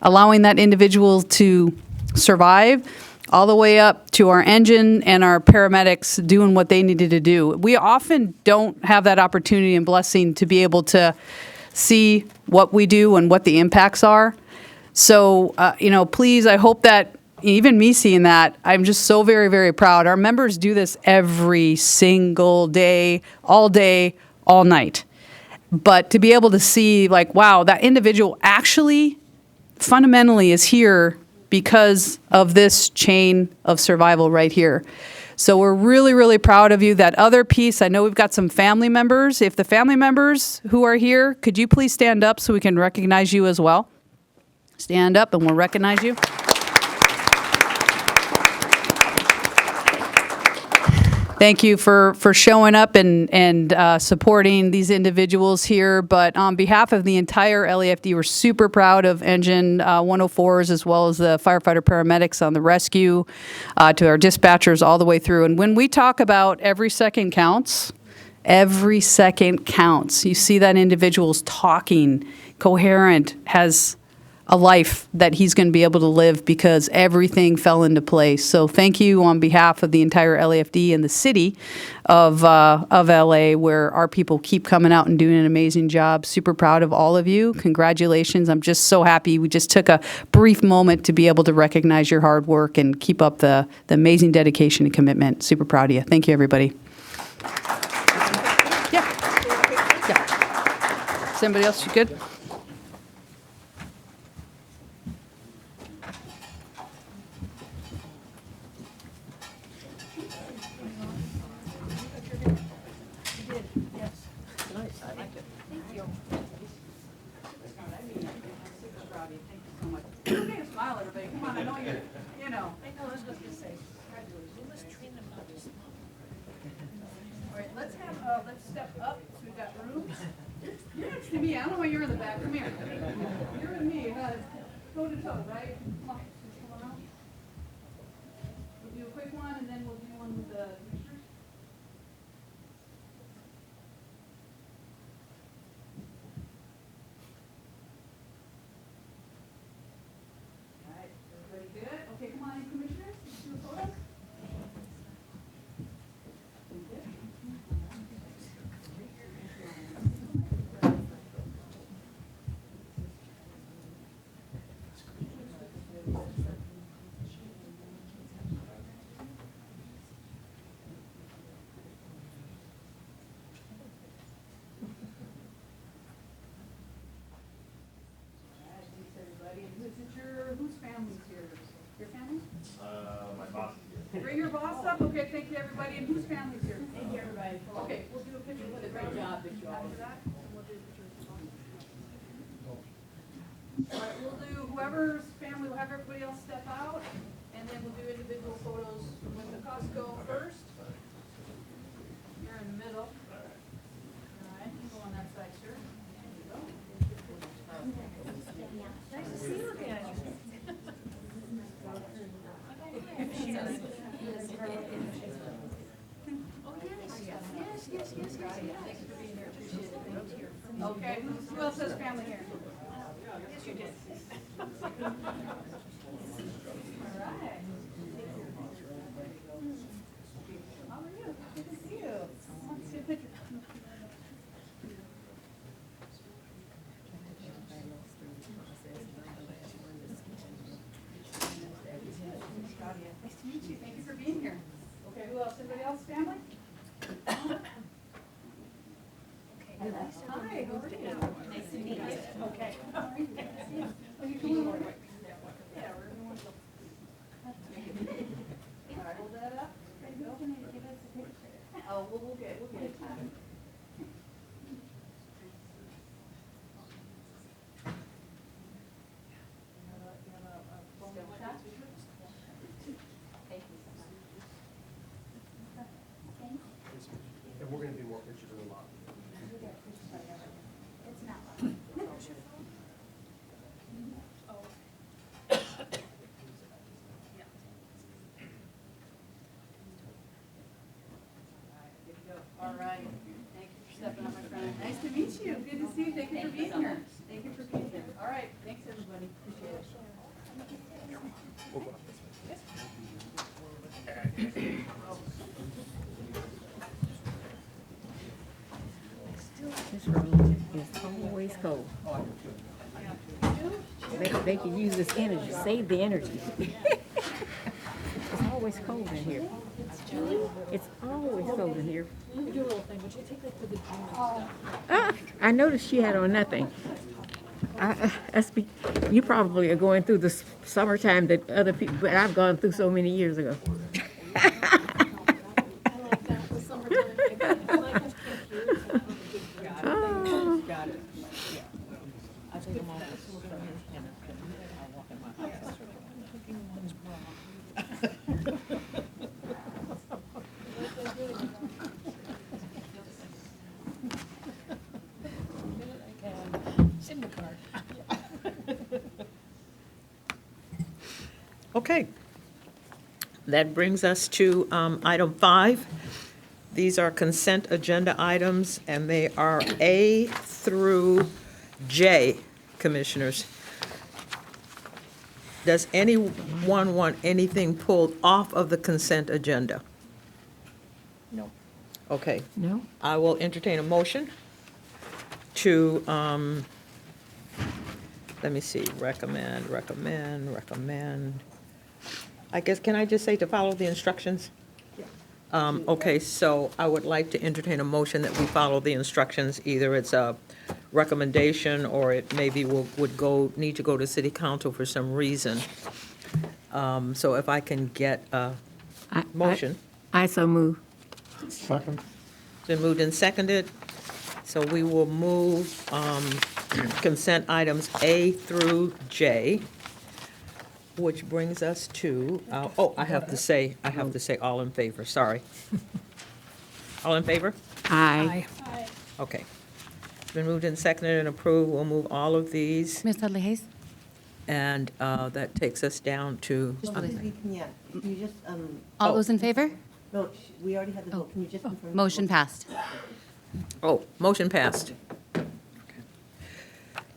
S3: allowing that individual to survive, all the way up to our engine and our paramedics doing what they needed to do. We often don't have that opportunity and blessing to be able to see what we do and what the impacts are. So, please, I hope that even me seeing that, I'm just so very, very proud. Our members do this every single day, all night. But to be able to see, like, wow, that individual actually fundamentally is here because of this chain of survival right here. So we're really, really proud of you. That other piece, I know we've got some family members. If the family members who are here, could you please stand up so we can recognize you as well? Stand up and we'll recognize you. Thank you for showing up and supporting these individuals here. But on behalf of the entire LAFD, we're super proud of Engine 104s as well as the firefighter paramedics on the rescue, to our dispatchers all the way through. And when we talk about every second counts, every second counts. You see that individual's talking, coherent, has a life that he's going to be able to live because everything fell into place. So thank you on behalf of the entire LAFD and the city of LA, where our people keep coming out and doing an amazing job. Super proud of all of you. Congratulations. I'm just so happy. We just took a brief moment to be able to recognize your hard work and keep up the amazing dedication and commitment. Super proud of you. Thank you, everybody. Yeah. Is anybody else good? Let's step up so we've got room. You're next to me. I don't know why you're in the back. Come here. You're with me. Toe to toe, right? Come on. Come around. We'll do a quick one and then we'll do one with the pictures. All right. Everybody good? Okay, come on in, commissioners. Let's do a photo. Whose family's here? Your family?
S13: My boss is here.
S3: Bring your boss up? Okay, thank you, everybody. And whose family's here? Thank you, everybody. Okay, we'll do a picture with the great job that you all did. All right, we'll do whoever's family, will have everybody else step out, and then we'll do individual photos with the Costco first. You're in the middle. All right, you go on that side, sir. There you go. Nice to see you again. Okay, who else has family here? Yes, you did. All right. How are you? Good to see you. Let's see a picture. Nice to meet you. Thank you for being here. Okay, who else? Anybody else family? Hi, how are you? Nice to meet you. Okay. Are you doing all right? Yeah, we're doing well. All right, hold that up. There you go. Oh, we'll get it.
S13: And we're going to do more pictures in the lot.
S3: All right. Thank you for stepping up, my friend. Nice to meet you. Good to see you. Thank you for being here. Thank you for being here. All right. Thanks, everybody. Appreciate it.
S5: This room is always cold. They can use this energy, save the energy. It's always cold in here. It's always cold in here. I noticed she had on nothing. You probably are going through the summertime that other people, but I've gone through so many years ago.
S1: Okay. That brings us to item 5. These are consent agenda items, and they are A through J, Commissioners. Does anyone want anything pulled off of the consent agenda? No. Okay.
S5: No?
S1: I will entertain a motion to, let me see, recommend. I guess, can I just say to follow the instructions? Okay, so I would like to entertain a motion that we follow the instructions. Either it's a recommendation or it maybe need to go to city council for some reason. So if I can get a motion.
S5: I so move.
S4: Second.
S1: It's been moved and seconded. So we will move consent items A through J, which brings us to, I have to say all in favor, sorry. All in favor?
S5: Aye.
S1: Okay. It's been moved and seconded and approved. We'll move all of these,
S2: Ms. Dudley Hayes?
S1: and that takes us down to,
S15: Yeah, can you just,
S2: All those in favor?
S15: no, we already had the vote, can you just confirm?
S2: Motion passed.
S1: motion passed.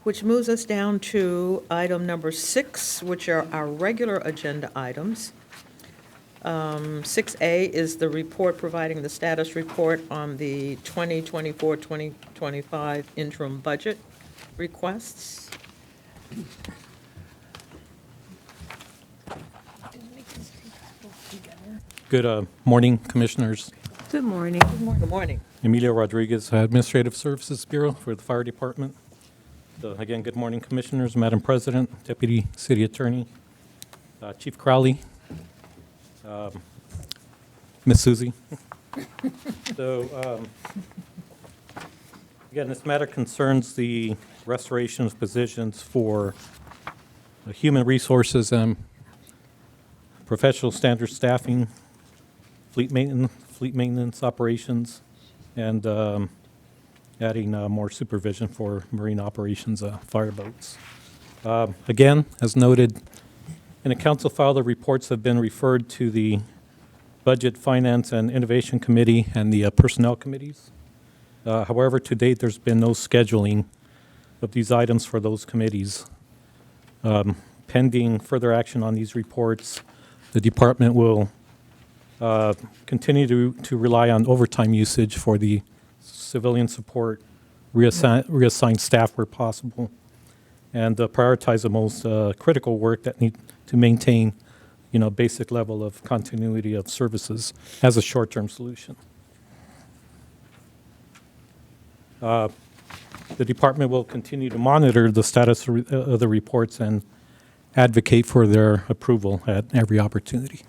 S1: Which moves us down to item number 6, which are our regular agenda items. 6A is the report providing the status report on the 2024-2025 interim budget requests.
S16: Good morning, Commissioners.
S5: Good morning.
S1: Good morning.
S16: Emilio Rodriguez, Administrative Services Bureau for the Fire Department. Again, good morning, Commissioners, Madam President, Deputy City Attorney, Chief Crowley, Miss Susie. So, again, this matter concerns the restoration of positions for human resources and professional standard staffing, fleet maintenance operations, and adding more supervision for marine operations, fireboats. Again, as noted, in a council file, the reports have been referred to the Budget, Finance, and Innovation Committee and the Personnel Committees. However, to date, there's been no scheduling of these items for those committees. Pending further action on these reports, the department will continue to rely on overtime usage for the civilian support, reassign staff where possible, and prioritize the most critical work that need to maintain, basic level of continuity of services as a short-term solution. The department will continue to monitor the status of the reports and advocate for their approval at every opportunity.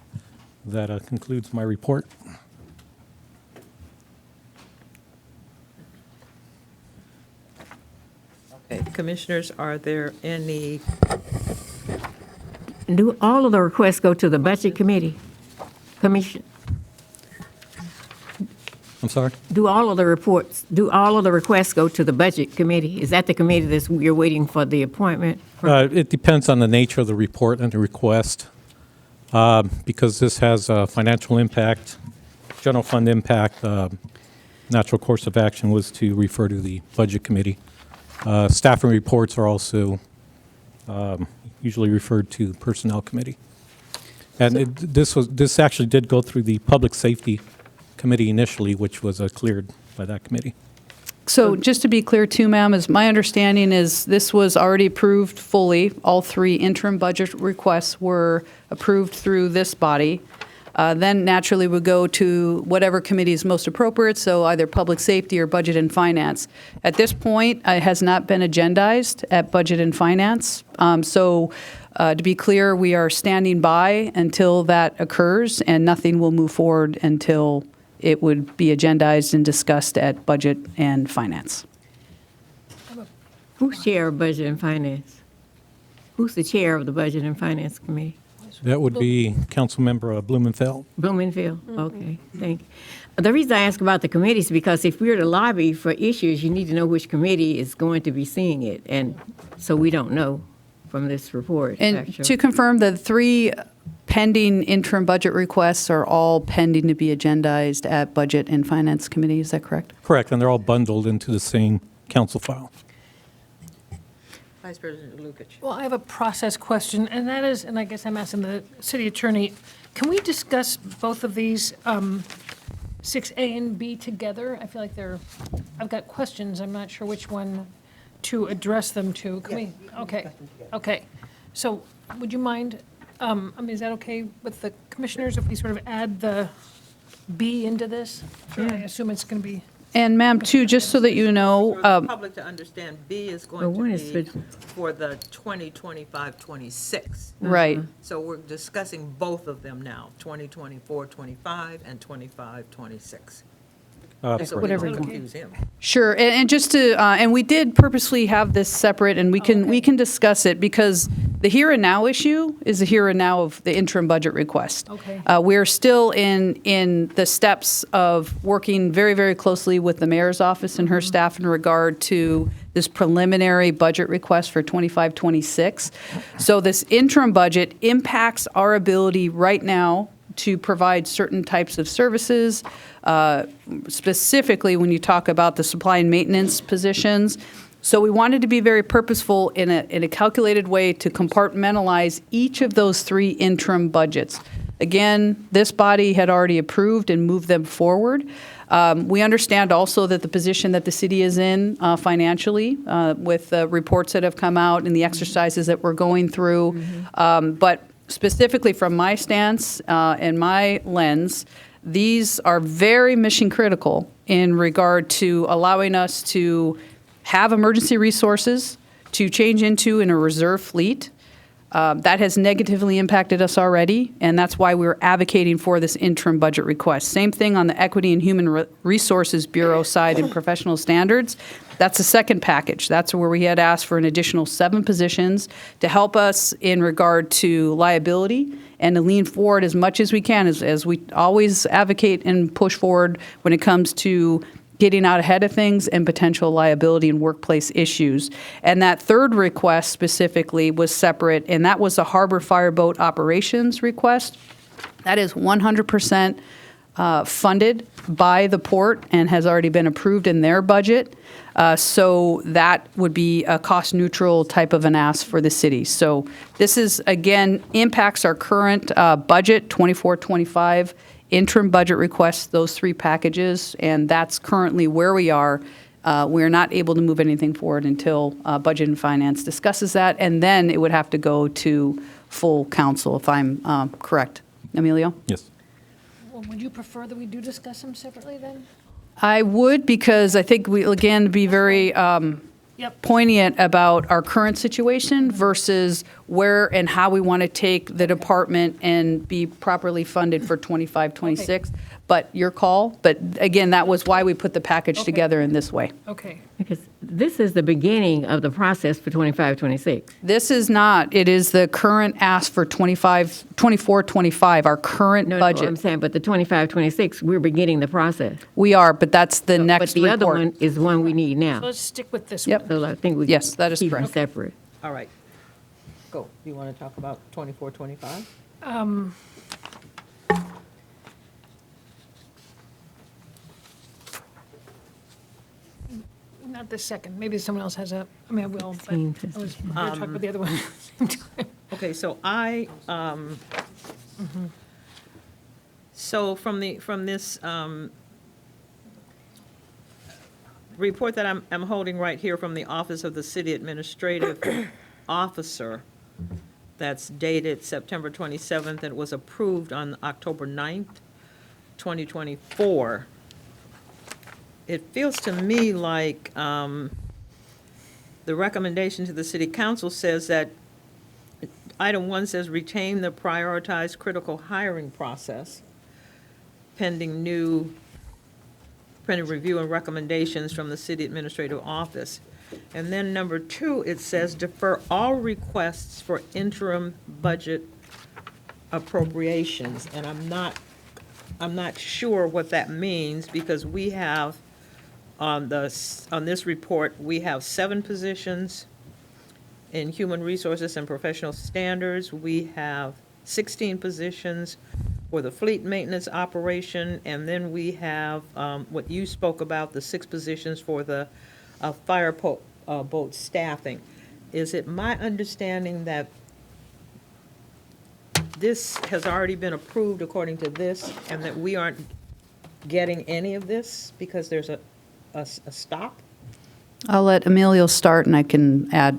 S16: That concludes my report.
S1: Okay, Commissioners, are there any,
S5: Do all of the requests go to the Budget Committee? Commission,
S16: I'm sorry?
S5: do all of the requests go to the Budget Committee? Is that the committee that you're waiting for the appointment?
S16: It depends on the nature of the report and the request. Because this has a financial impact, general fund impact, natural course of action was to refer to the Budget Committee. Staffing reports are also usually referred to the Personnel Committee. And this actually did go through the Public Safety Committee initially, which was cleared by that committee.
S3: So just to be clear too, ma'am, is my understanding is this was already approved fully. All three interim budget requests were approved through this body. Then naturally would go to whatever committee is most appropriate, so either Public Safety or Budget and Finance. At this point, it has not been agendized at Budget and Finance. To be clear, we are standing by until that occurs, and nothing will move forward until it would be agendized and discussed at Budget and Finance.
S5: Who's chair of Budget and Finance? Who's the chair of the Budget and Finance Committee?
S16: That would be Councilmember Blumenfeld.
S5: Blumenfield, okay, thank you. The reason I ask about the committees is because if we're to lobby for issues, you need to know which committee is going to be seeing it, and so we don't know from this report.
S3: And
S5: actually.
S3: to confirm, the three pending interim budget requests are all pending to be agendized at Budget and Finance Committee, is that correct?
S16: Correct, and they're all bundled into the same council file.
S1: Vice President Lukic?
S7: Well, I have a process question, and that is, and I guess I'm asking the city attorney, can we discuss both of these 6A and B together? I feel like I've got questions, I'm not sure which one to address them to. Can we? Okay, okay. So would you mind, is that okay with the commissioners if we sort of add the B into this? I assume it's going to be.
S3: And ma'am, too, just so that you know,
S1: For the public to understand, B is going
S5: one
S1: to
S5: is
S1: be
S5: for-
S1: for the 2025-26.
S3: right.
S1: So we're discussing both of them now, 2024-25 and 25-26. So we
S3: Whatever
S1: don't
S3: you want.
S1: confuse him.
S3: Sure, and just to, and we did purposely have this separate, and we can discuss it, because the here and now issue is the here and now of the interim budget request.
S7: Okay.
S3: We're still in the steps of working very, very closely with the mayor's office and her staff in regard to this preliminary budget request for 25-26. So this interim budget impacts our ability right now to provide certain types of services, specifically when you talk about the supply and maintenance positions. So we wanted to be very purposeful in a calculated way to compartmentalize each of those three interim budgets. Again, this body had already approved and moved them forward. We understand also that the position that the city is in financially, with the reports that have come out and the exercises that we're going through, but specifically from my stance and my lens, these are very mission critical in regard to allowing us to have emergency resources to change into in a reserve fleet, That has negatively impacted us already, and that's why we're advocating for this interim budget request. Same thing on the Equity and Human Resources Bureau side and professional standards. That's the second package. That's where we had asked for an additional 7 positions to help us in regard to liability and to lean forward as much as we can, as we always advocate and push forward when it comes to getting out ahead of things and potential liability and workplace issues. And that third request specifically was separate, and that was the harbor fireboat operations request. That is 100% funded by the port and has already been approved in their budget. So that would be a cost-neutral type of an ask for the city. So this is, again, impacts our current budget, 24-25 interim budget requests, those 3 packages, and that's currently where we are. We are not able to move anything forward until Budget and Finance discusses that, and then it would have to go to full council, if I'm correct. Emilio?
S16: Yes.
S7: Well, would you prefer that we do discuss them separately then?
S3: I would, because I think we, again, be very poignant about our current situation versus where and how we want to take the department and be properly funded for 25, 26. But your call. But again, that was why we put the package together in this way.
S7: Okay.
S5: Because this is the beginning of the process for 25, 26.
S3: This is not. It is the current ask for 25, 24, 25, our current budget.
S5: No, I'm saying, but the 25, 26, we're beginning the process.
S3: We are, but that's the next
S5: But the other
S3: report.
S5: one is one we need now.
S7: So let's stick with this
S3: Yep.
S7: one.
S5: So I think we
S3: Yes, that is
S5: keep them
S3: correct.
S5: separate.
S1: All right. Go. You want to talk about 24, 25?
S7: Not this second. Maybe someone else has a, I mean, I will, but I was going to talk about the other one.
S1: Okay, so so from this report that I'm holding right here from the Office of the City Administrative Officer, that's dated September 27th, and was approved on October 9th, 2024. It feels to me like the recommendation to the City Council says that Item 1 says retain the prioritized critical hiring process pending review and recommendations from the City Administrative Office. And then number 2, it says defer all requests for interim budget appropriations. And I'm not sure what that means, because we have on this report, we have 7 positions in human resources and professional standards. We have 16 positions for the fleet maintenance operation, and then we have what you spoke about, the 6 positions for the boat staffing. Is it my understanding that this has already been approved according to this, and that we aren't getting any of this because there's a stop?
S3: I'll let Emilio start, and I can add.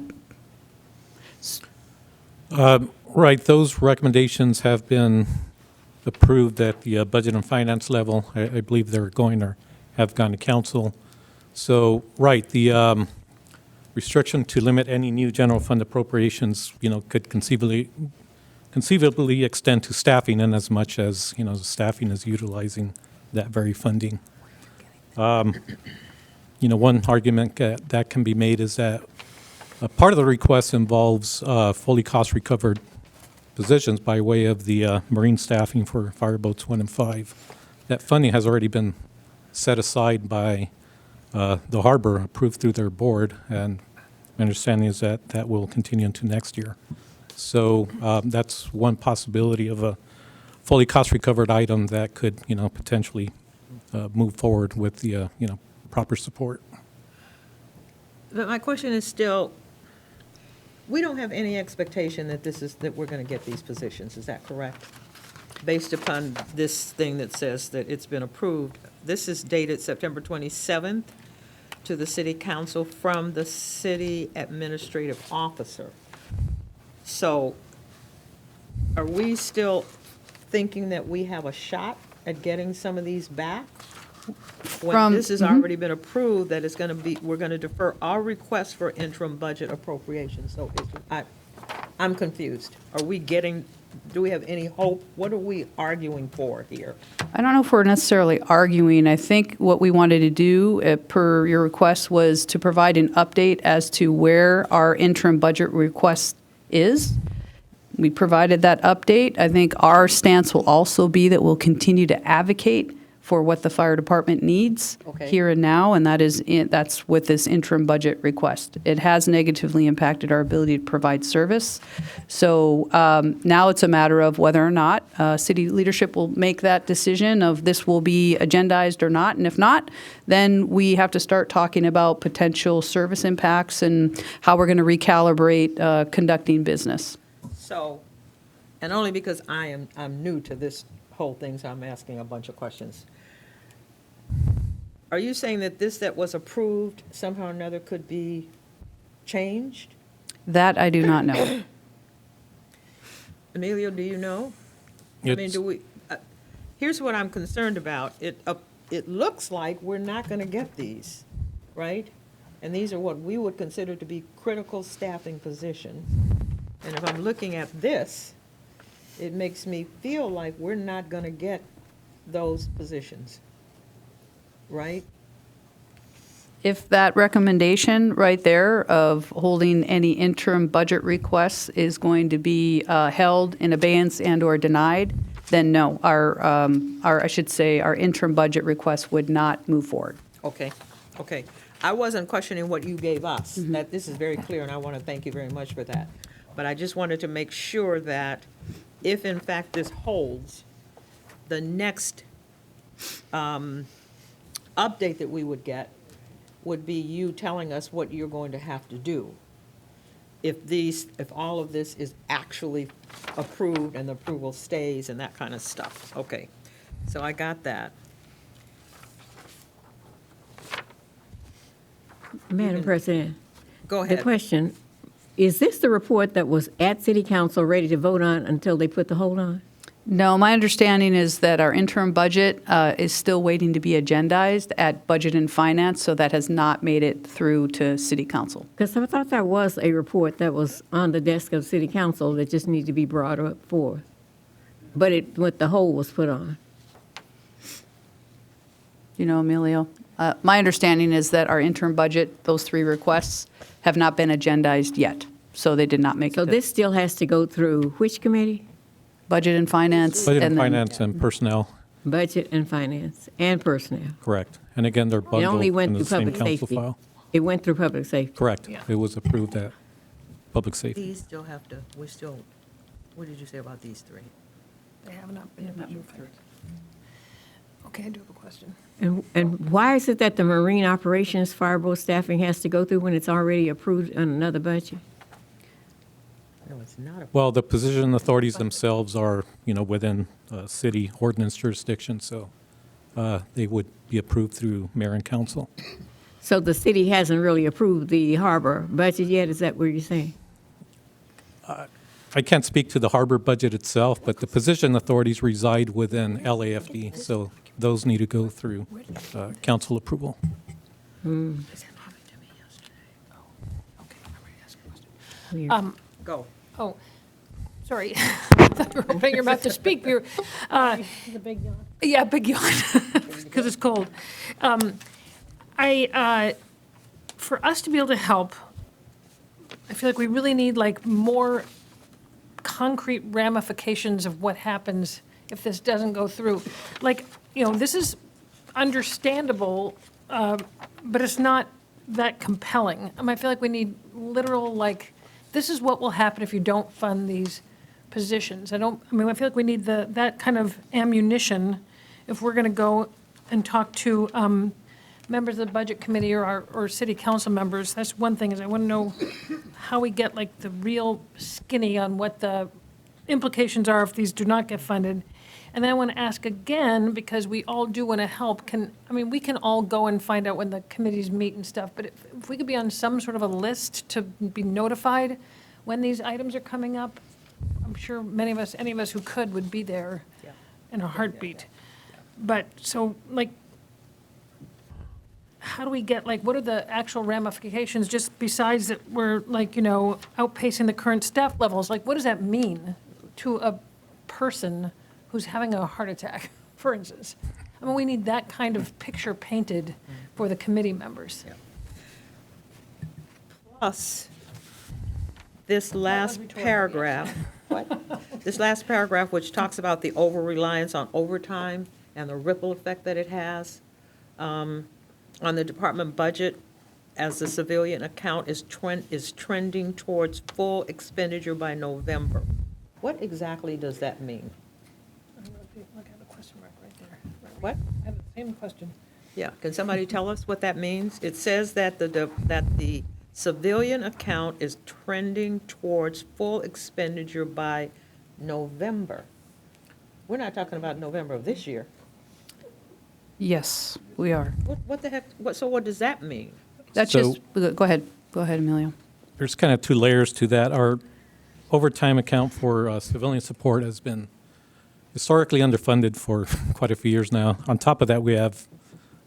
S16: Right, those recommendations have been approved at the Budget and Finance level. I believe they're going or have gone to council. So, right, the restriction to limit any new general fund appropriations, could conceivably extend to staffing, in as much as, the staffing is utilizing that very funding. One argument that can be made is that part of the request involves fully cost-recovered positions by way of the marine staffing for fireboats 1 and 5. That funding has already been set aside by the harbor, approved through their board, and my understanding is that that will continue into next year. So that's one possibility of a fully cost-recovered item that could, potentially move forward with the, proper support.
S1: But my question is still, we don't have any expectation that we're going to get these positions, is that correct? Based upon this thing that says that it's been approved. This is dated September 27th to the City Council from the City Administrative Officer. So are we still thinking that we have a shot at getting some of these back? When this has already been approved, that it's going to be, we're going to defer our request for interim budget appropriation. So I'm confused. Do we have any hope? What are we arguing for here?
S3: I don't know if we're necessarily arguing. I think what we wanted to do, per your request, was to provide an update as to where our interim budget request is. We provided that update. I think our stance will also be that we'll continue to advocate for what the fire department needs
S1: Okay.
S3: here and now, and that's with this interim budget request. It has negatively impacted our ability to provide service. So now it's a matter of whether or not city leadership will make that decision of this will be agendized or not, and if not, then we have to start talking about potential service impacts and how we're going to recalibrate conducting business.
S1: So, and only because I'm new to this whole thing, so I'm asking a bunch of questions. Are you saying that that was approved somehow or another could be changed?
S3: That I do not know.
S1: Emilio, do you know? I mean, here's what I'm concerned about. It looks like we're not going to get these, right? And these are what we would consider to be critical staffing positions. And if I'm looking at this, it makes me feel like we're not going to get those positions, right?
S3: If that recommendation right there of holding any interim budget requests is going to be held in abeyance and/or denied, then no, I should say, our interim budget request would not move forward.
S1: Okay. I wasn't questioning what you gave us. That this is very clear, and I want to thank you very much for that. But I just wanted to make sure that if in fact this holds, the next update that we would get would be you telling us what you're going to have to do if all of this is actually approved and the approval stays and that kind of stuff. Okay, so I got that.
S5: Madam President.
S1: Go ahead.
S5: The question, is this the report that was at City Council ready to vote on until they put the hold on?
S3: No, my understanding is that our interim budget is still waiting to be agendized at Budget and Finance, so that has not made it through to City Council.
S5: Because I thought that was a report that was on the desk of City Council that just needed to be brought up forth. But the hold was put on.
S3: You know, Emilio, my understanding is that our interim budget, those 3 requests, have not been agendized yet, so they did not make it.
S5: So this still has to go through which committee?
S3: Budget and Finance.
S16: Budget and
S3: then-
S16: Finance and Personnel,
S5: Budget and Finance and Personnel.
S16: correct. And again, they're
S5: It
S16: bundled
S5: only
S16: in
S5: went
S16: the
S5: through
S16: same
S5: public
S16: council
S5: safety.
S16: file.
S5: It went through public safety.
S16: Correct.
S7: Yeah.
S16: It was approved at Public Safety.
S1: These still have to, what did you say about these 3?
S7: They have not been moved through. Okay, I do have a question.
S5: And why is it that the Marine Operations Fireboat staffing has to go through when it's already approved on another budget?
S1: No, it's not a.
S16: Well, the position authorities themselves are, within city ordinance jurisdiction, so they would be approved through mayor and council.
S5: So the city hasn't really approved the harbor budget yet, is that what you're saying?
S16: I can't speak to the harbor budget itself, but the position authorities reside within LAFD, so those need to go through council approval.
S5: Weird.
S1: Go.
S7: Oh, sorry. I thought you were opening your mouth to speak.
S6: The big yawn.
S7: Yeah, big yawn, because it's cold. For us to be able to help, I feel like we really need more concrete ramifications of what happens if this doesn't go through. This is understandable, but it's not that compelling. I feel like we need literal, this is what will happen if you don't fund these positions. I feel like we need that kind of ammunition if we're going to go and talk to members of the Budget Committee or City Council members. That's one thing, is I want to know how we get the real skinny on what the implications are if these do not get funded. And then I want to ask again, because we all do want to help, we can all go and find out when the committees meet and stuff, but if we could be on some sort of a list to be notified when these items are coming up, I'm sure any of us who could would be there in a heartbeat. But, so, how do we get, like, what are the actual ramifications, just besides that we're, like, you know, outpacing the current staff levels? Like, what does that mean to a person who's having a heart attack, for instance? I mean, we need that kind of picture painted for the committee members.
S1: Plus, this last paragraph, this last paragraph, which talks about the over-reliance on overtime and the ripple effect that it has on the department budget, as the civilian account is trending towards full expenditure by November. What exactly does that mean?
S7: Look at the question mark right there.
S1: What?
S7: I have the same question.
S1: Yeah, can somebody tell us what that means? It says that the civilian account is trending towards full expenditure by November. We're not talking about November of this year.
S3: Yes, we are.
S1: What the heck, so what does that mean?
S3: That's
S16: So-
S3: just, go ahead, Emilio.
S16: There's kind of two layers to that. Our overtime account for civilian support has been historically underfunded for quite a few years now. On top of that, we have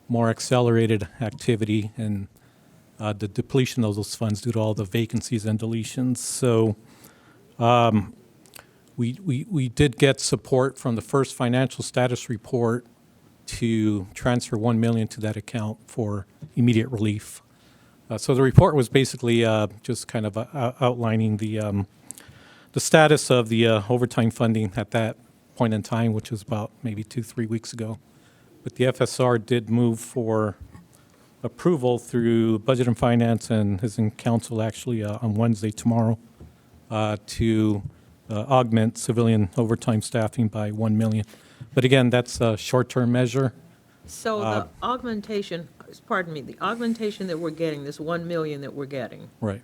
S16: more accelerated activity and the depletion of those funds due to all the vacancies and deletions. So we did get support from the first financial status report to transfer $1 million to that account for immediate relief. So the report was basically just kind of outlining the status of the overtime funding at that point in time, which was about maybe 2-3 weeks ago. But the FSR did move for approval through Budget and Finance and is in council actually on Wednesday, tomorrow, to augment civilian overtime staffing by $1 million. But again, that's a short-term measure.
S1: So the augmentation, pardon me, the augmentation that we're getting, this 1 million that we're getting,
S16: Right.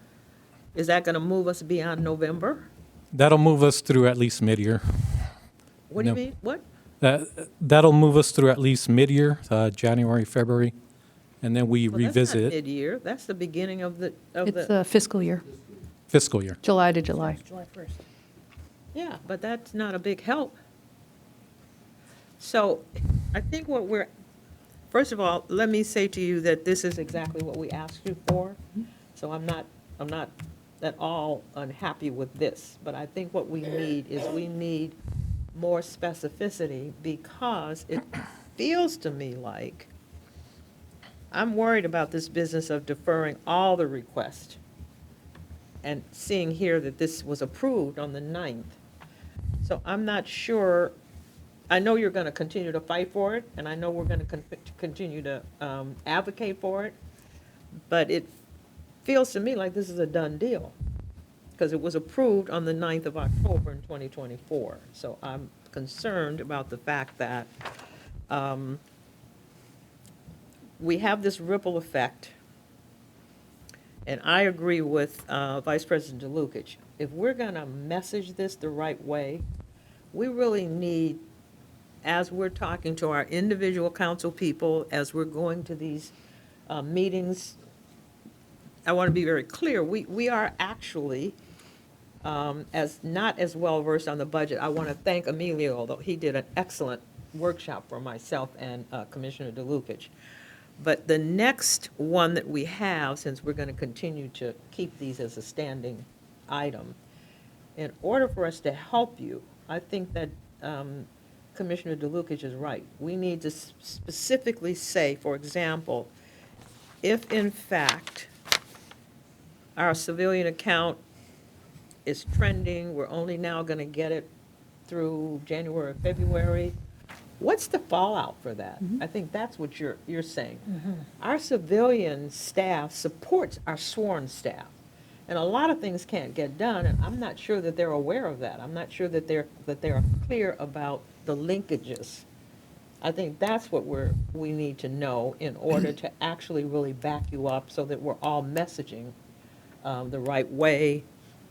S1: is that going to move us beyond November?
S16: That'll move us through at least mid-year.
S1: What do you
S16: No.
S1: mean? What?
S16: That'll move us through at least mid-year, January, February, and then we
S1: Well, that's not
S16: revisit
S1: mid-year. That's the beginning of the,
S3: It's a fiscal year,
S16: fiscal year.
S3: July to July.
S7: July 1st.
S1: Yeah, but that's not a big help. So I think first of all, let me say to you that this is exactly what we asked you for. So I'm not at all unhappy with this, but I think what we need more specificity, because it feels to me like I'm worried about this business of deferring all the requests and seeing here that this was approved on the 9th. So I'm not sure, I know you're going to continue to fight for it, and I know we're going to continue to advocate for it, but it feels to me like this is a done deal, because it was approved on the 9th of October in 2024. So I'm concerned about the fact that we have this ripple effect, and I agree with Vice President DeLucich. If we're going to message this the right way, we really need, as we're talking to our individual council people, as we're going to these meetings, I want to be very clear, we are actually not as well versed on the budget. I want to thank Emilio, although he did an excellent workshop for myself and Commissioner DeLucich. But the next one that we have, since we're going to continue to keep these as a standing item, in order for us to help you, I think that Commissioner DeLucich is right. We need to specifically say, for example, if in fact our civilian account is trending, we're only now going to get it through January or February, what's the fallout for that? I think that's what you're saying. Our civilian staff supports our sworn staff, and a lot of things can't get done, and I'm not sure that they're aware of that. I'm not sure that they're clear about the linkages. I think that's what we need to know in order to actually really back you up, so that we're all messaging the right way.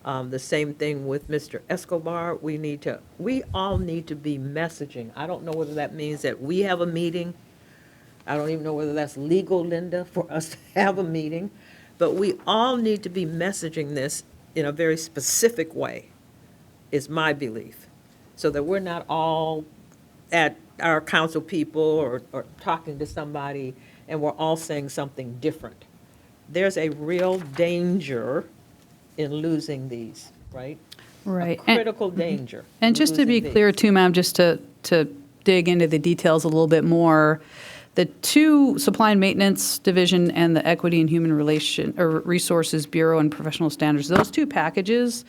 S1: The same thing with Mr. Escobar. We all need to be messaging. I don't know whether that means that we have a meeting. I don't even know whether that's legal, Linda, for us to have a meeting. But we all need to be messaging this in a very specific way, is my belief, so that we're not all at our council people or talking to somebody and we're all saying something different. There's a real danger in losing these, right?
S3: Right.
S1: A critical danger.
S3: And
S1: in
S3: just to be
S1: losing
S3: clear
S1: these.
S3: too, ma'am, just to dig into the details a little bit more, the two Supply and Maintenance Division and the Equity and Human Resources Bureau and Professional Standards, those two packages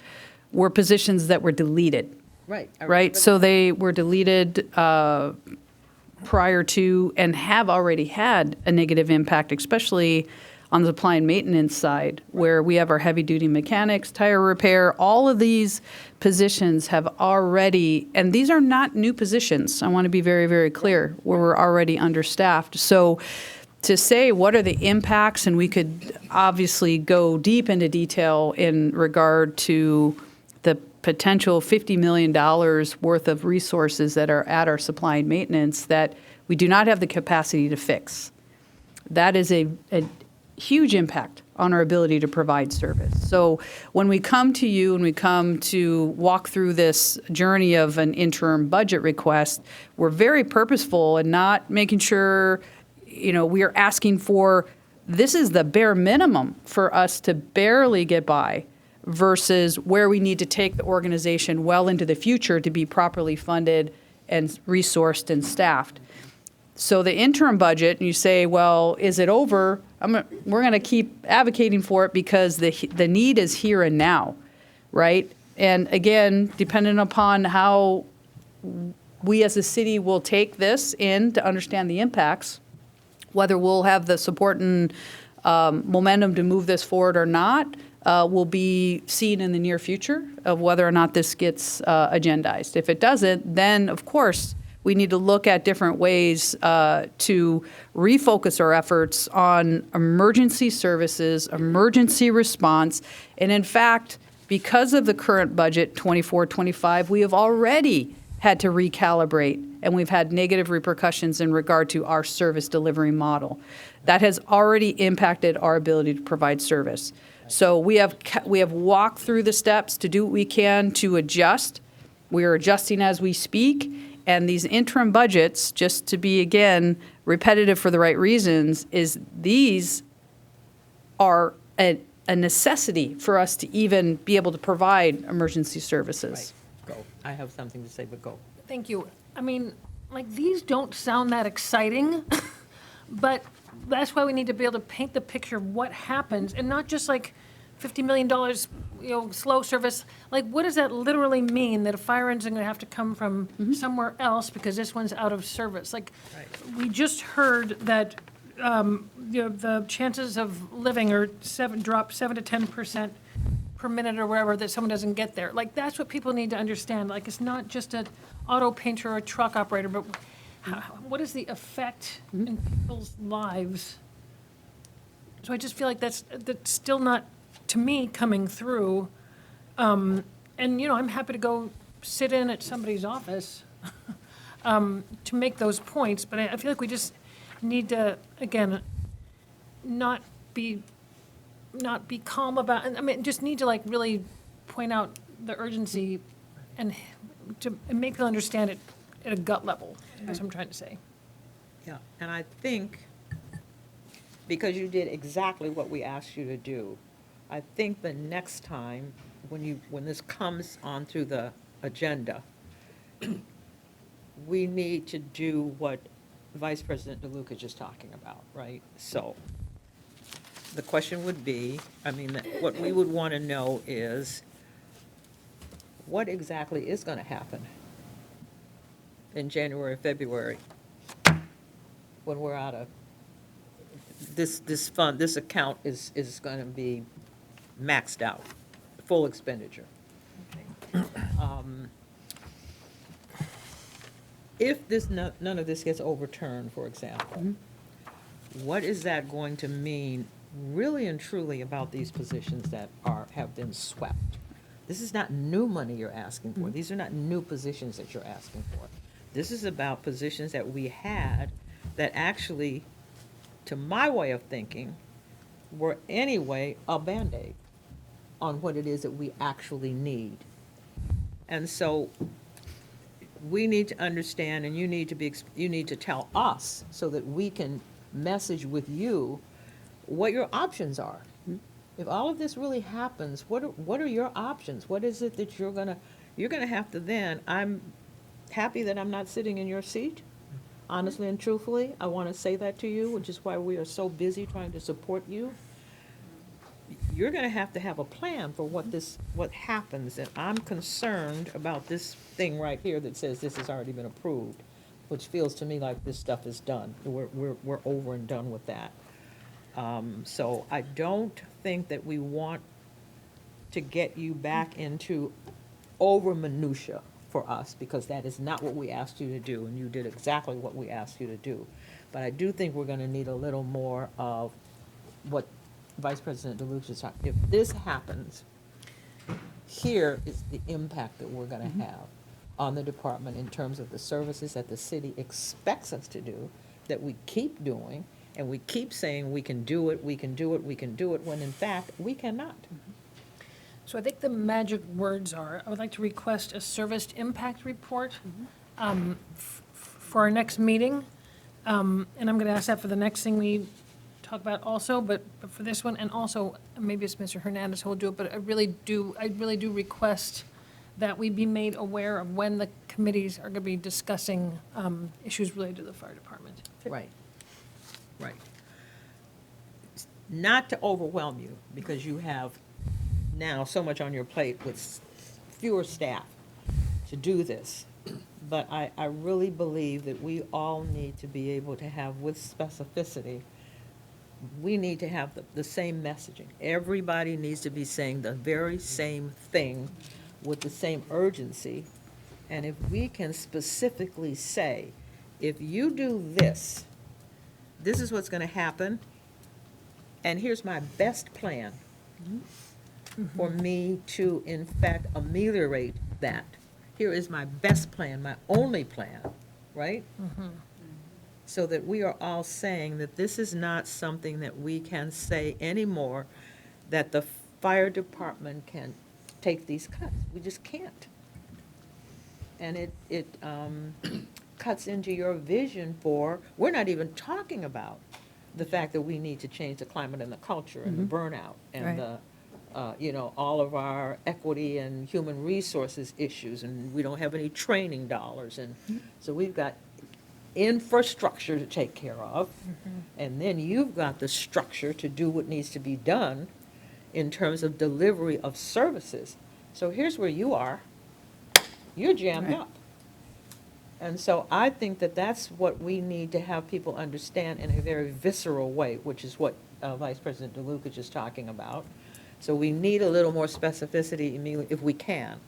S3: were positions that were deleted.
S1: Right. I
S3: Right?
S1: remember
S3: So
S1: that.
S3: they were deleted prior to and have already had a negative impact, especially on the supply and maintenance side, where we have our heavy-duty mechanics, tire repair, all of these positions have already, and these are not new positions, I want to be very, very clear, where we're already understaffed. So to say what are the impacts, and we could obviously go deep into detail in regard to the potential $50 million worth of resources that are at our supply and maintenance that we do not have the capacity to fix. That is a huge impact on our ability to provide service. So when we come to you and we come to walk through this journey of an interim budget request, we're very purposeful in not making sure, we are asking for, this is the bare minimum for us to barely get by versus where we need to take the organization well into the future to be properly funded and resourced and staffed. So the interim budget, and you say, well, is it over? We're going to keep advocating for it because the need is here and now, right? And again, depending upon how we as a city will take this in to understand the impacts, whether we'll have the support and momentum to move this forward or not, will be seen in the near future of whether or not this gets agendized. If it doesn't, then of course, we need to look at different ways to refocus our efforts on emergency services, emergency response. And in fact, because of the current budget, 24-25, we have already had to recalibrate, and we've had negative repercussions in regard to our service delivery model. That has already impacted our ability to provide service. So we have walked through the steps to do what we can to adjust. We are adjusting as we speak. And these interim budgets, just to be, again, repetitive for the right reasons, is these are a necessity for us to even be able to provide emergency services.
S1: Go. I have something to say, but go.
S7: Thank you. I mean, these don't sound that exciting, but that's why we need to be able to paint the picture of what happens, and not just $50 million, slow service. What does that literally mean, that a fire engine's going to have to come from somewhere else because this one's out of service? We just heard that the chances of living are drop 7 to 10% per minute or wherever, that someone doesn't get there. That's what people need to understand. It's not just an auto painter or a truck operator, but what is the effect in people's lives? So I just feel like that's still not, to me, coming through. And, I'm happy to go sit in at somebody's office to make those points, but I feel like we just need to, again, not be calm about, just need to really point out the urgency and to make them understand it at a gut level, that's what I'm trying to say.
S1: Yeah, and I think, because you did exactly what we asked you to do, I think the next time, when this comes onto the agenda, we need to do what Vice President DeLuca is just talking about, right? So the question would be, what we would want to know is, what exactly is going to happen in January, February, when we're out of, this fund, this account is going to be maxed out, full expenditure. If none of this gets overturned, for example, what is that going to mean really and truly about these positions that have been swept? This is not new money you're asking for. These are not new positions that you're asking for. This is about positions that we had that actually, to my way of thinking, were anyway a Band-Aid on what it is that we actually need. And so we need to understand, and you need to tell us so that we can message with you what your options are. If all of this really happens, what are your options? What is it that you're gonna have to then, I'm happy that I'm not sitting in your seat, honestly and truthfully. I want to say that to you, which is why we are so busy trying to support you. You're gonna have to have a plan for what happens, and I'm concerned about this thing right here that says this has already been approved, which feels to me like this stuff is done. We're over and done with that. So I don't think that we want to get you back into over minutia for us, because that is not what we asked you to do, and you did exactly what we asked you to do. But I do think we're gonna need a little more of what Vice President DeLuca is talking. If this happens, here is the impact that we're gonna have on the department in terms of the services that the city expects us to do, that we keep doing, and we keep saying we can do it, we can do it, we can do it, when in fact, we cannot.
S7: So I think the magic words are, I would like to request a service impact report for our next meeting. And I'm going to ask that for the next thing we talk about also, but for this one, and also, maybe it's Mr. Hernandez who will do it, but I really do request that we be made aware of when the committees are going to be discussing issues related to the fire department.
S1: Right, right. Not to overwhelm you, because you have now so much on your plate with fewer staff to do this. But I really believe that we all need to be able to have, with specificity, we need to have the same messaging. Everybody needs to be saying the very same thing with the same urgency. And if we can specifically say, if you do this, this is what's gonna happen, and here's my best plan for me to, in fact, ameliorate that. Here is my best plan, my only plan, right? So that we are all saying that this is not something that we can say anymore, that the fire department can take these cuts. We just can't. And it cuts into your vision for, we're not even talking about the fact that we need to change the climate and the culture and the burnout and the all of our equity and human resources issues, and we don't have any training dollars, and so we've got infrastructure to take care of, and then you've got the structure to do what needs to be done in terms of delivery of services. So here's where you are. You're jammed up. And so I think that that's what we need to have people understand in a very visceral way, which is what Vice President DeLuca is just talking about. So we need a little more specificity immediately, if we can,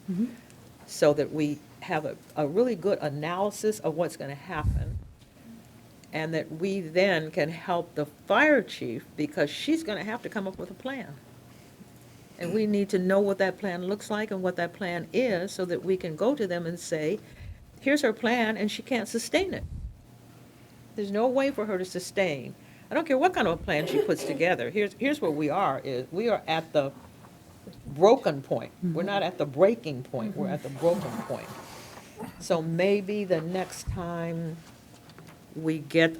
S1: so that we have a really good analysis of what's going to happen, and that we then can help the fire chief, because she's going to have to come up with a plan. And we need to know what that plan looks like and what that plan is, so that we can go to them and say, here's her plan, and she can't sustain it. There's no way for her to sustain. I don't care what kind of a plan she puts together. Here's where we are, is we are at the broken point. We're not at the breaking point, we're at the broken point. So maybe the next time we get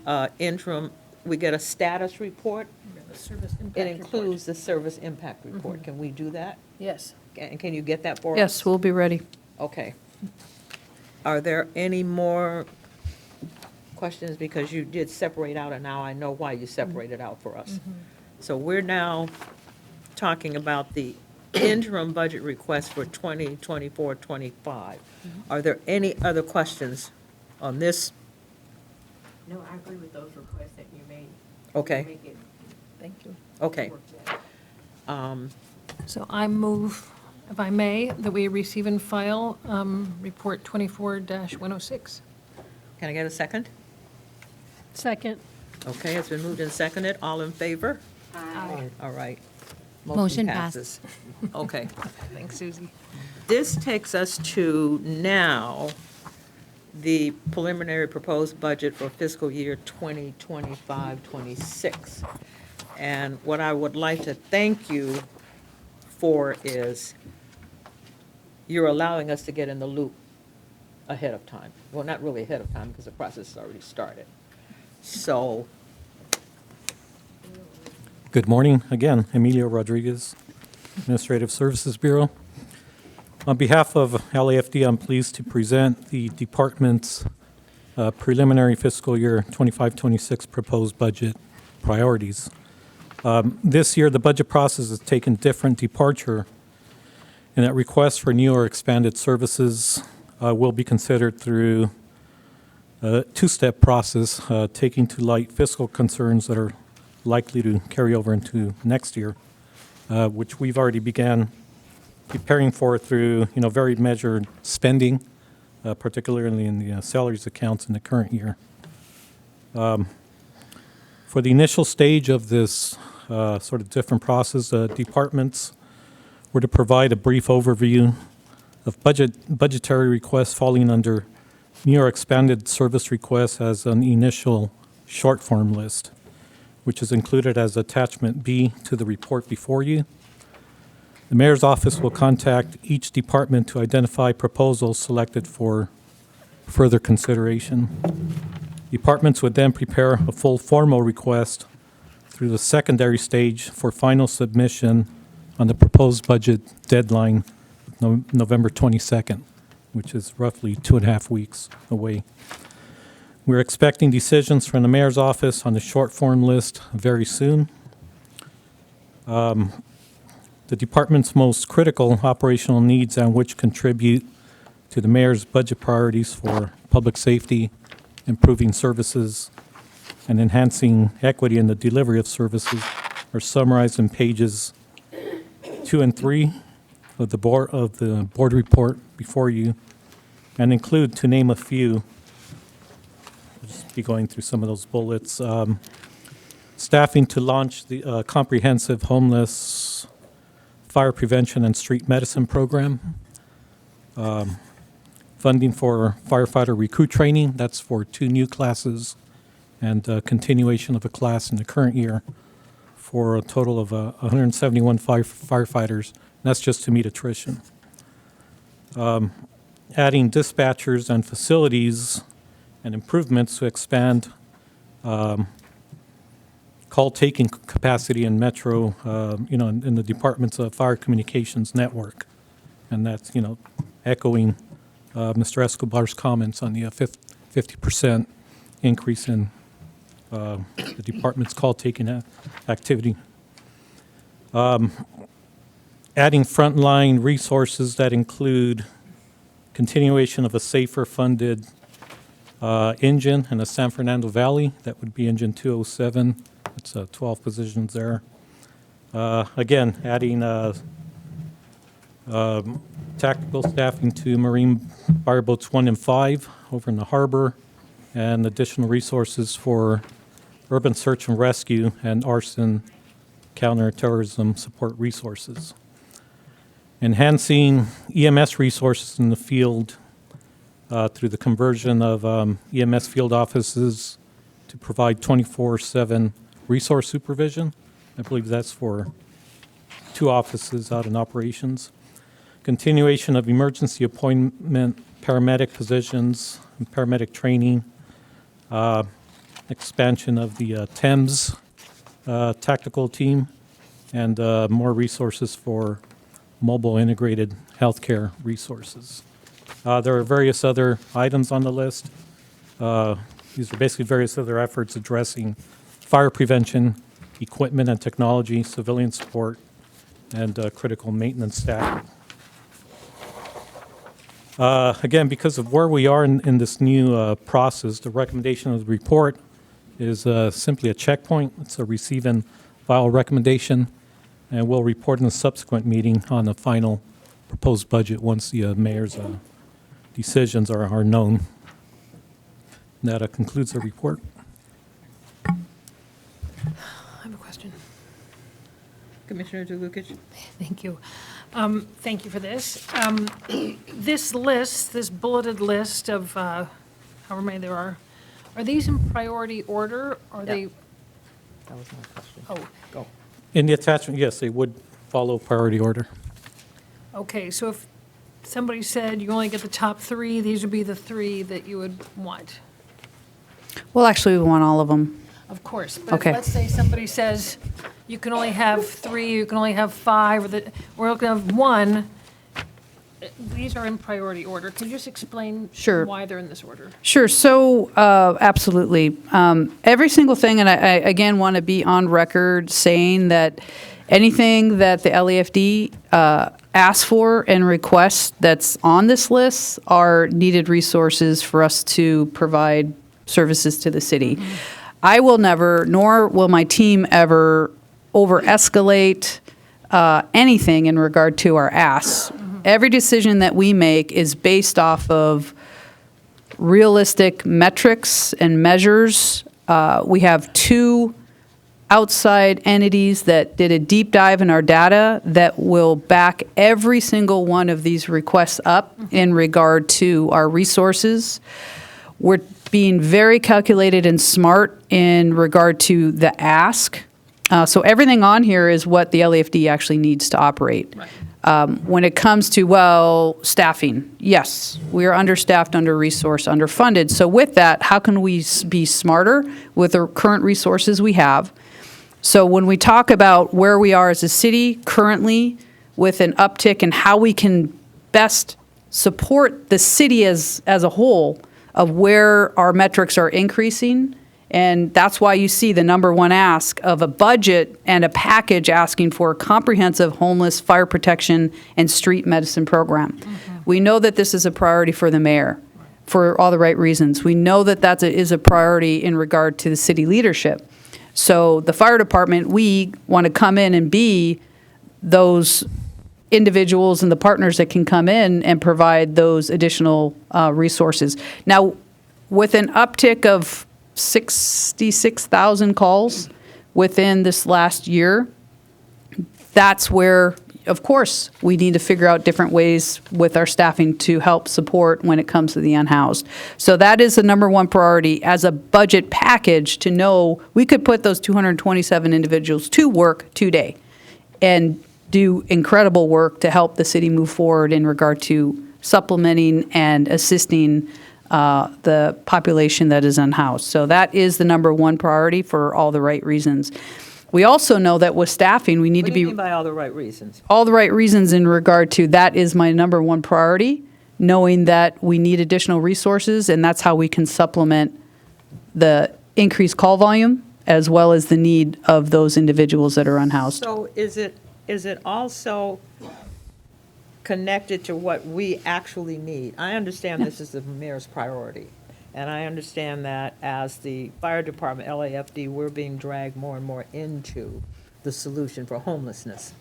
S1: we get a status report, it includes the service impact report. Can we do that?
S7: Yes.
S1: And can you get that for us?
S3: Yes, we'll be ready.
S1: Okay. Are there any more questions? Because you did separate out, and now I know why you separated out for us. So we're now talking about the interim budget request for 2024-25. Are there any other questions on this?
S5: No, I agree with those requests that you made.
S1: Okay,
S5: Thank you.
S1: okay.
S7: So I move, if I may, that we receive and file Report 24-106.
S1: Can I get a second?
S6: Second.
S1: Okay, it's been moved and seconded. All in favor?
S7: Aye.
S1: All right.
S2: Motion passes.
S1: Okay.
S7: Thanks, Susie.
S1: This takes us to now the preliminary proposed budget for fiscal year 2025-26. And what I would like to thank you for is you're allowing us to get in the loop ahead of time. Well, not really ahead of time, because the process has already started. So
S16: Good morning. Again, Emilio Rodriguez, Administrative Services Bureau. On behalf of LAFD, I'm pleased to present the department's preliminary fiscal year 25-26 proposed budget priorities. This year, the budget process has taken different departure in that requests for new or expanded services will be considered through a two-step process, taking to light fiscal concerns that are likely to carry over into next year, which we've already began preparing for through, very measured spending, particularly in the salaries accounts in the current year. For the initial stage of this sort of different process, departments were to provide a brief overview of budgetary requests falling under new or expanded service requests as an initial short form list, which is included as attachment B to the report before you. The mayor's office will contact each department to identify proposals selected for further consideration. Departments would then prepare a full formal request through the secondary stage for final submission on the proposed budget deadline, November 22nd, which is roughly 2.5 weeks away. We're expecting decisions from the mayor's office on the short form list very soon. The department's most critical operational needs and which contribute to the mayor's budget priorities for public safety, improving services, and enhancing equity in the delivery of services are summarized in pages 2 and 3 of the board report before you, and include, to name a few, I'll just be going through some of those bullets. Staffing to launch the comprehensive homeless fire prevention and street medicine program. Funding for firefighter recruit training, that's for 2 new classes, and continuation of a class in the current year for a total of 171 firefighters. That's just to meet attrition. Adding dispatchers and facilities and improvements to expand call-taking capacity in Metro, in the department's fire communications network. And that's, echoing Mr. Escobar's comments on the 50% increase in the department's call-taking activity. Adding frontline resources that include continuation of a safer funded engine in the San Fernando Valley. That would be engine 207. It's 12 positions there. Again, adding tactical staffing to Marine Fireboats 1 and 5 over in the harbor, and additional resources for urban search and rescue and arson counterterrorism support resources. Enhancing EMS resources in the field through the conversion of EMS field offices to provide 24/7 resource supervision. I believe that's for 2 offices out in operations. Continuation of emergency appointment paramedic positions, and paramedic training, expansion of the TEMS tactical team, and more resources for mobile integrated healthcare resources. There are various other items on the list. These are basically various other efforts addressing fire prevention, equipment and technology, civilian support, and critical maintenance staff. Again, because of where we are in this new process, the recommendation of the report is simply a checkpoint. It's a receive and file recommendation, and we'll report in a subsequent meeting on the final proposed budget once the mayor's decisions are known. That concludes the report.
S7: I have a question.
S1: Commissioner DeLucich?
S7: Thank you. Thank you for this. This list, this bulleted list of however many there are these in priority order? Or are they?
S1: That was my question.
S7: Oh,
S1: Go.
S16: In the attachment, yes, they would follow priority order.
S7: okay. So if somebody said you only get the top 3, these would be the 3 that you would want.
S3: Well, actually, we want all of them.
S7: Of course, but
S3: Okay.
S7: if, let's say somebody says, you can only have 3, you can only have 5, or that we're looking at 1. These are in priority order. Can you just explain
S3: Sure.
S7: why they're in this order?
S3: Sure. So, absolutely. Every single thing, and I again want to be on record saying that anything that the LAFD asks for and requests that's on this list are needed resources for us to provide services to the city. I will never, nor will my team ever, over-escalate anything in regard to our asks. Every decision that we make is based off of realistic metrics and measures. We have 2 outside entities that did a deep dive in our data that will back every single one of these requests up in regard to our resources. We're being very calculated and smart in regard to the ask. So everything on here is what the LAFD actually needs to operate. When it comes to, well, staffing, yes, we are understaffed, under-resourced, underfunded. So with that, how can we be smarter with the current resources we have? So when we talk about where we are as a city currently with an uptick in how we can best support the city as a whole of where our metrics are increasing, and that's why you see the number 1 ask of a budget and a package asking for a comprehensive homeless fire protection and street medicine program. We know that this is a priority for the mayor for all the right reasons. We know that that is a priority in regard to the city leadership. So the fire department, we want to come in and be those individuals and the partners that can come in and provide those additional resources. Now, with an uptick of 66,000 calls within this last year, that's where, of course, we need to figure out different ways with our staffing to help support when it comes to the unhoused. So that is the number 1 priority as a budget package to know we could put those 227 individuals to work today and do incredible work to help the city move forward in regard to supplementing and assisting the population that is unhoused. So that is the number 1 priority for all the right reasons. We also know that with staffing, we need
S1: What
S3: to
S1: do you
S3: be
S1: mean by all the right reasons?
S3: all the right reasons in regard to that is my number 1 priority, knowing that we need additional resources, and that's how we can supplement the increased call volume as well as the need of those individuals that are unhoused.
S1: So is it also connected to what we actually need? I understand this is the mayor's priority, and I understand that as the fire department, LAFD, we're being dragged more and more into the solution for homelessness.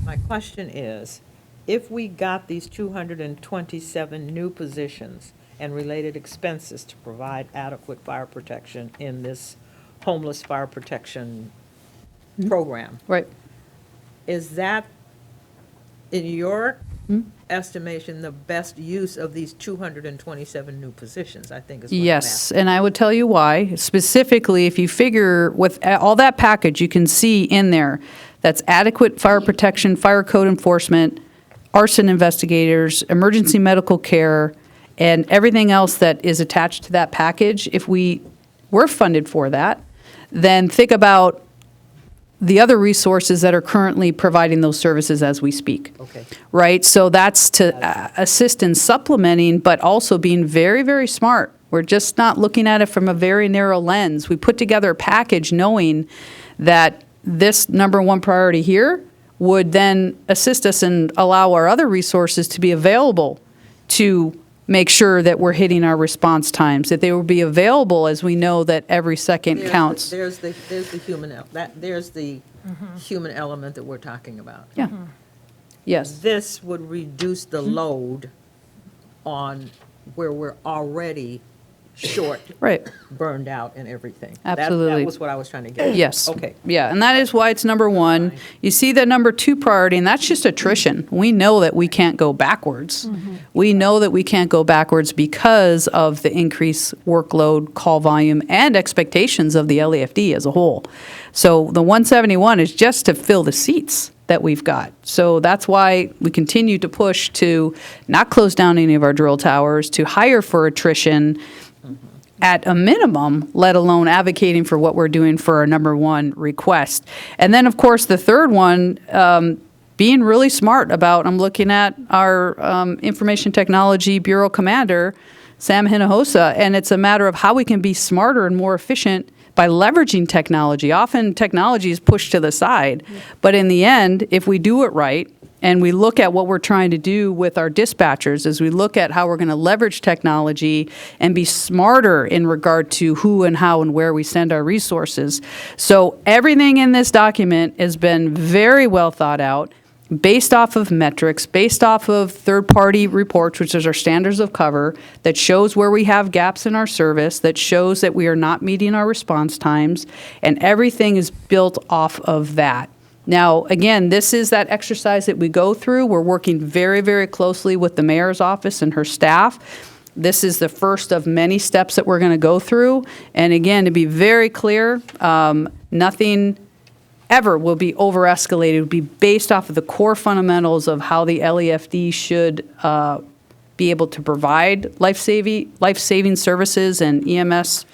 S1: My question is, if we got these 227 new positions and related expenses to provide adequate fire protection in this homeless fire protection program,
S3: Right.
S1: is that, in your estimation, the best use of these 227 new positions, I think is what I'm
S3: Yes,
S1: asking.
S3: and I would tell you why. Specifically, if you figure with all that package, you can see in there, that's adequate fire protection, fire code enforcement, arson investigators, emergency medical care, and everything else that is attached to that package. If we were funded for that, then think about the other resources that are currently providing those services as we speak.
S1: Okay.
S3: Right? So that's to assist in supplementing, but also being very, very smart. We're just not looking at it from a very narrow lens. We put together a package knowing that this number 1 priority here would then assist us and allow our other resources to be available to make sure that we're hitting our response times, that they will be available as we know that every second counts.
S1: There's the human, there's the human element that we're talking about.
S3: Yeah. Yes.
S1: This would reduce the load on where we're already short.
S3: Right.
S1: Burned out and everything.
S3: Absolutely.
S1: That was what I was trying to get at.
S3: Yes.
S1: Okay.
S3: Yeah, and that is why it's number 1. You see the number 2 priority, and that's just attrition. We know that we can't go backwards. We know that we can't go backwards because of the increased workload, call volume, and expectations of the LAFD as a whole. So the 171 is just to fill the seats that we've got. So that's why we continue to push to not close down any of our drill towers, to hire for attrition, at a minimum, let alone advocating for what we're doing for our number one request. And then, of course, the third one, being really smart about, I'm looking at our Information Technology Bureau Commander, Sam Hinojosa, and it's a matter of how we can be smarter and more efficient by leveraging technology. Often technology is pushed to the side, but in the end, if we do it right, and we look at what we're trying to do with our dispatchers, as we look at how we're going to leverage technology and be smarter in regard to who and how and where we send our resources. So everything in this document has been very well thought out, based off of metrics, based off of third-party reports, which is our standards of cover, that shows where we have gaps in our service, that shows that we are not meeting our response times, and everything is built off of that. Now, again, this is that exercise that we go through. We're working very, very closely with the mayor's office and her staff. This is the first of many steps that we're going to go through. And again, to be very clear, nothing ever will be over-escalated. It will be based off of the core fundamentals of how the LEFD should be able to provide life-saving services and EMS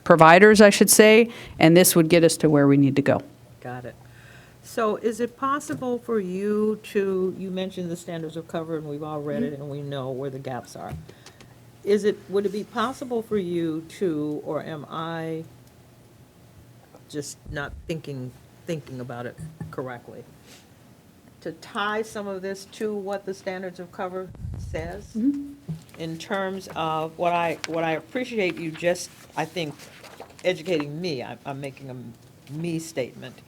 S3: providers, I should say, and this would get us to where we need to go.
S1: Got it. So is it possible for you to, you mentioned the standards of cover, and we've all read it, and we know where the gaps are. Would it be possible for you to, or am I just not thinking about it correctly, to tie some of this to what the standards of cover says? In terms of what I appreciate you just, I think, educating me, I'm making a me statement,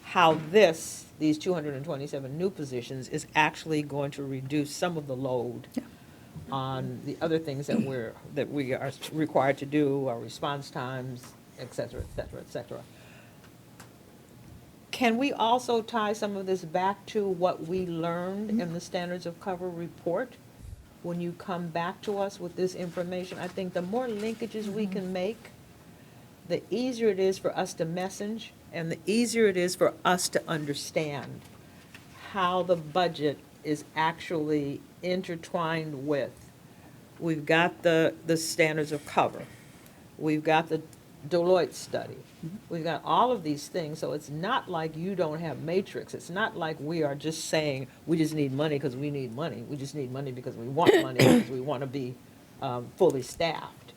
S1: how these 227 new positions is actually going to reduce some of the load on the other things that we are required to do, our response times, et cetera, et cetera, et cetera. Can we also tie some of this back to what we learned in the standards of cover report? When you come back to us with this information, I think the more linkages we can make, the easier it is for us to message, and the easier it is for us to understand how the budget is actually intertwined with. We've got the standards of cover. We've got the Deloitte study. We've got all of these things, so it's not like you don't have matrix. It's not like we are just saying, we just need money because we need money. We just need money because we want money, because we want to be fully staffed.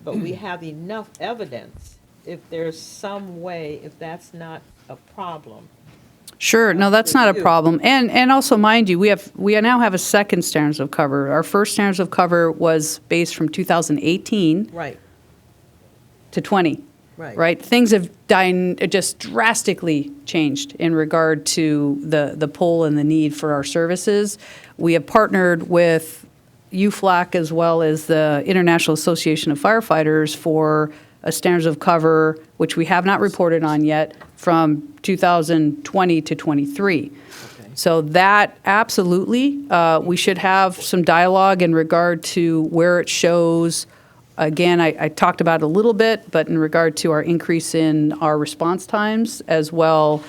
S1: But we have enough evidence, if there's some way, if that's not a problem.
S3: Sure, no, that's not a problem. And also, mind you, we now have a second standards of cover. Our first standards of cover was based from 2018
S1: Right.
S3: to 20.
S1: Right.
S3: Right? Things have just drastically changed in regard to the pull and the need for our services. We have partnered with UFLAC as well as the International Association of Firefighters for a standards of cover, which we have not reported on yet, from 2020 to 23. So that absolutely, we should have some dialogue in regard to where it shows. Again, I talked about it a little bit, but in regard to our increase in our response times, as well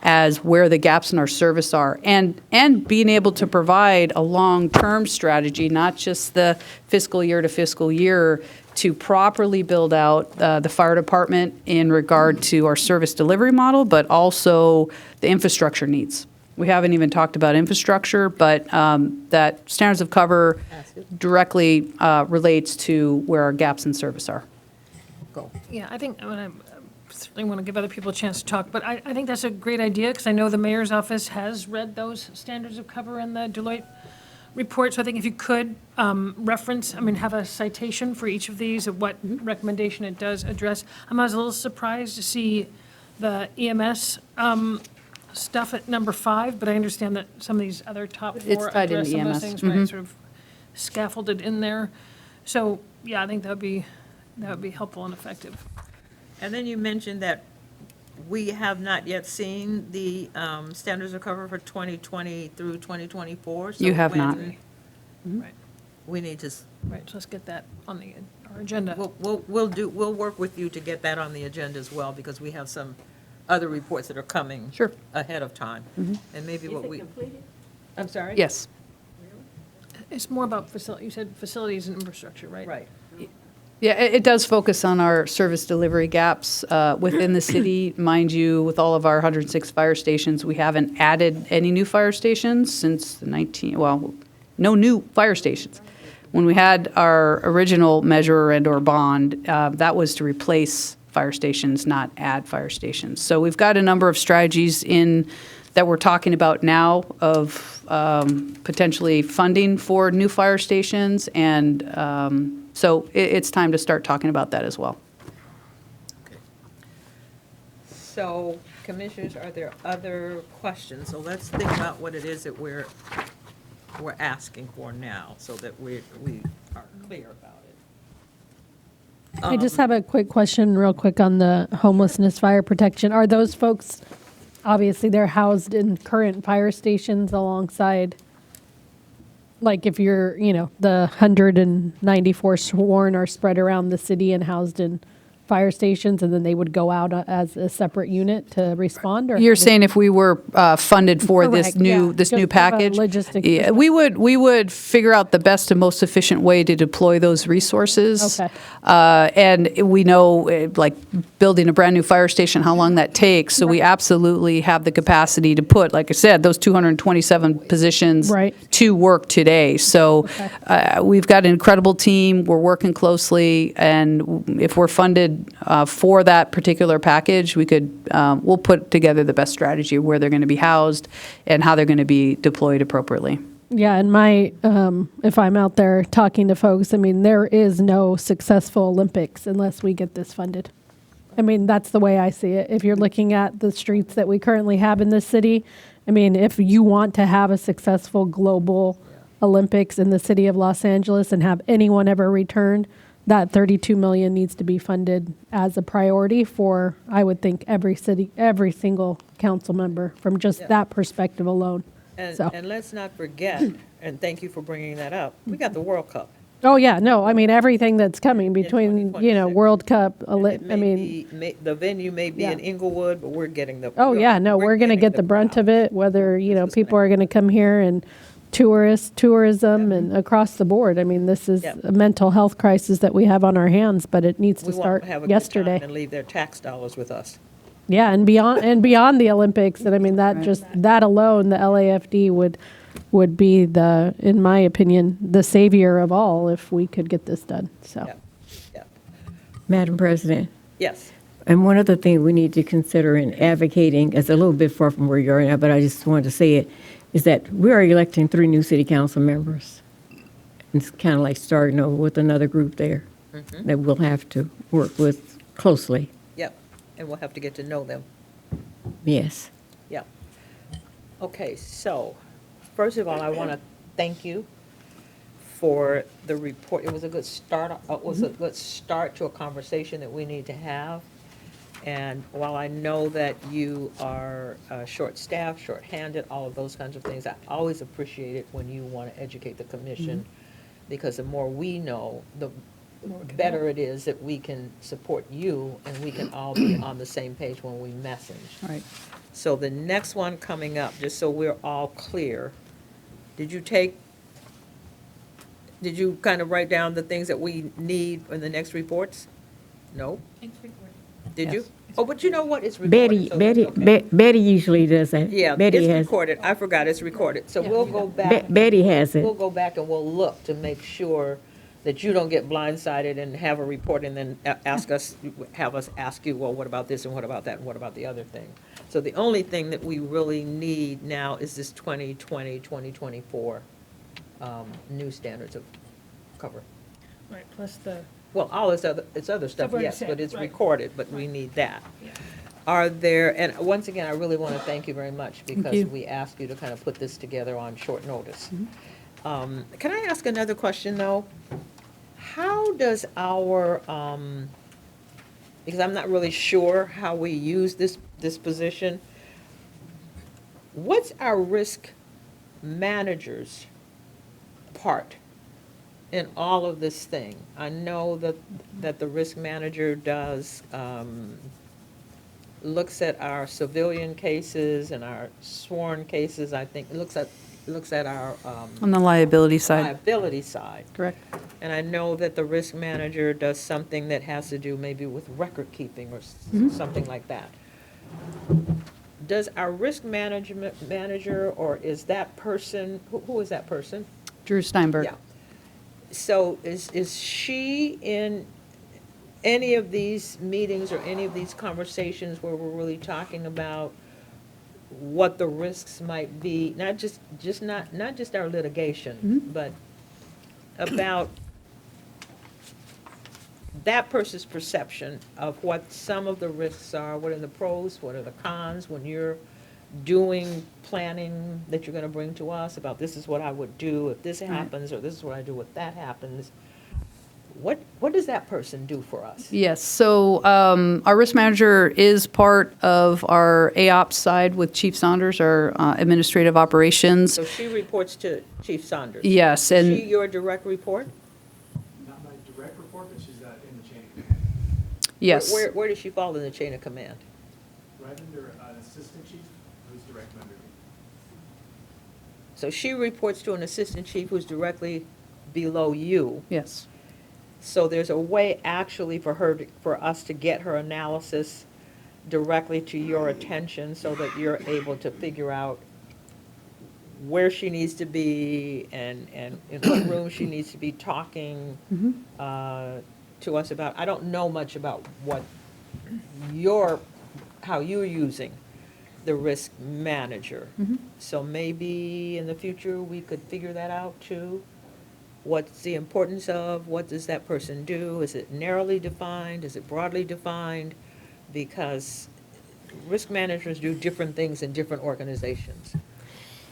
S3: as where the gaps in our service are, and being able to provide a long-term strategy, not just the fiscal year to fiscal year, to properly build out the fire department in regard to our service delivery model, but also the infrastructure needs. We haven't even talked about infrastructure, but that standards of cover directly relates to where our gaps in service are.
S7: Yeah, I think, I certainly want to give other people a chance to talk, but I think that's a great idea, because I know the mayor's office has read those standards of cover in the Deloitte report. So I think if you could reference, have a citation for each of these, of what recommendation it does address. I was a little surprised to see the EMS stuff at number 5, but I understand that some of these other top 4
S3: It's tied
S7: address
S3: into
S7: some of those
S3: EMS.
S7: things, right, sort of scaffolded in there. So, yeah, I think that would be helpful and effective.
S1: And then you mentioned that we have not yet seen the standards of cover for 2020 through 2024. So
S3: You have
S1: when-
S3: not.
S7: Right,
S1: We need to,
S7: right, so let's get that on our agenda.
S1: we'll work with you to get that on the agenda as well, because we have some other reports that are coming.
S3: Sure.
S1: Ahead of time. And maybe what we. I'm sorry?
S3: Yes.
S7: It's more about you said facilities and infrastructure, right?
S1: Right.
S3: Yeah, it does focus on our service delivery gaps within the city. Mind you, with all of our 106 fire stations, we haven't added any new fire stations since no new fire stations. When we had our original measure and/or bond, that was to replace fire stations, not add fire stations. So we've got a number of strategies that we're talking about now of potentially funding for new fire stations, and so it's time to start talking about that as well.
S1: So, commissioners, are there other questions? So let's think about what it is that we're asking for now, so that we are clear about it.
S6: I just have a quick question, real quick, on the homelessness fire protection. Are those folks, obviously, they're housed in current fire stations alongside, like if you're, the 194 sworn are spread around the city and housed in fire stations, and then they would go out as a separate unit to respond? Or
S3: You're saying if we were funded for this
S6: Correct,
S3: new
S6: yeah.
S3: this
S6: Just
S3: new
S6: from a
S3: package,
S6: logistics
S3: yeah, we would figure out the best and most efficient way to deploy those resources.
S6: Okay.
S3: And we know, like building a brand new fire station, how long that takes. So we absolutely have the capacity to put, like I said, those 227 positions
S6: Right.
S3: to work today. So we've got an incredible team. We're working closely, and if we're funded for that particular package, we'll put together the best strategy of where they're going to be housed and how they're going to be deployed appropriately.
S6: Yeah, and if I'm out there talking to folks, there is no successful Olympics unless we get this funded. That's the way I see it. If you're looking at the streets that we currently have in this city, if you want to have a successful global Olympics in the city of Los Angeles and have anyone ever return, that $32 million needs to be funded as a priority for, I would think, every city, every single council member from just that perspective alone.
S1: And let's not forget, and thank you for bringing that up, we got the World Cup.
S6: Oh, yeah, no, everything that's coming between,
S1: 2026.
S6: World Cup,
S1: The venue may be in Inglewood, but we're getting the.
S6: oh, yeah, no, we're going to get the brunt of it, whether, people are going to come here and tourism and across the board. This is a mental health crisis that we have on our hands, but it needs to
S1: We want
S6: start
S1: to have a good
S6: yesterday.
S1: time and leave their tax dollars with us.
S6: Yeah, and beyond the Olympics, and that alone, the LAFD would be in my opinion, the savior of all if we could get this done. So,
S1: Yeah.
S5: Madam President,
S1: Yes.
S5: and one other thing we need to consider in advocating, it's a little bit far from where you are now, but I just wanted to say it, is that we are electing 3 new city council members. It's kind of like starting over with another group there that we'll have to work with closely.
S1: Yep, and we'll have to get to know them.
S5: Yes.
S1: Yep. Okay, so, first of all, I want to thank you for the report. It was a good start, to a conversation that we need to have. And while I know that you are short-staffed, short-handed, all of those kinds of things, I always appreciate it when you want to educate the commission, because the more we know, the better it is that we can support you and we can all be on the same page when we message.
S3: Right.
S1: So the next one coming up, just so we're all clear, did you kind of write down the things that we need in the next reports? No? Did you? Oh, but you know what? It's recorded. so it's okay.
S5: Betty usually does that.
S1: Yeah,
S5: Betty
S1: it's
S5: has.
S1: recorded. I forgot it's recorded. So we'll go back.
S5: Betty has it.
S1: We'll go back and we'll look to make sure that you don't get blindsided and have a report and then have us ask you, well, what about this and what about that and what about the other thing? So the only thing that we really need now is this 2020, 2024 new standards of cover.
S7: Right, plus the.
S1: Well, all it's other stuff,
S7: already
S1: yes,
S7: said,
S1: but it's
S7: right.
S1: recorded, but we need that. Are there, and once again, I really want to thank you very much because
S6: you.
S1: we asked you to kind of put this together on short notice. Can I ask another question, though? How does our, because I'm not really sure how we use this position, what's our risk manager's part in all of this thing? I know that the risk manager does, looks at our civilian cases and our sworn cases, I think, looks at looks at our
S3: On the liability side.
S1: liability side.
S3: Correct.
S1: And I know that the risk manager does something that has to do maybe with record keeping or something like that. Does our risk management manager, or is that person, who is that person?
S3: Drew Steinberg.
S1: Yeah. So is she in any of these meetings or any of these conversations where we're really talking about what the risks might be, not just our litigation, but about that person's perception of what some of the risks are, what are the pros, what are the cons, when you're doing planning that you're gonna bring to us about this is what I would do if this happens, or this is what I do if that happens. What does that person do for us?
S3: Yes, so our risk manager is part of our AOPS side with Chief Saunders, our administrative operations.
S1: So she reports to Chief Saunders?
S3: Yes,
S1: Is
S3: and
S1: she your direct report?
S9: Not my direct report, but she's in the chain of command.
S3: yes.
S1: Where does she fall in the chain of command?
S9: Right under an assistant chief who's direct under me.
S1: So she reports to an assistant chief who's directly below you.
S3: Yes.
S1: So there's a way actually for her, for us to get her analysis directly to your attention so that you're able to figure out where she needs to be and in what room she needs to be talking to us about. I don't know much about what how you're using the risk manager. So maybe in the future, we could figure that out too. What's the importance of, what does that person do? Is it narrowly defined? Is it broadly defined? Because risk managers do different things in different organizations.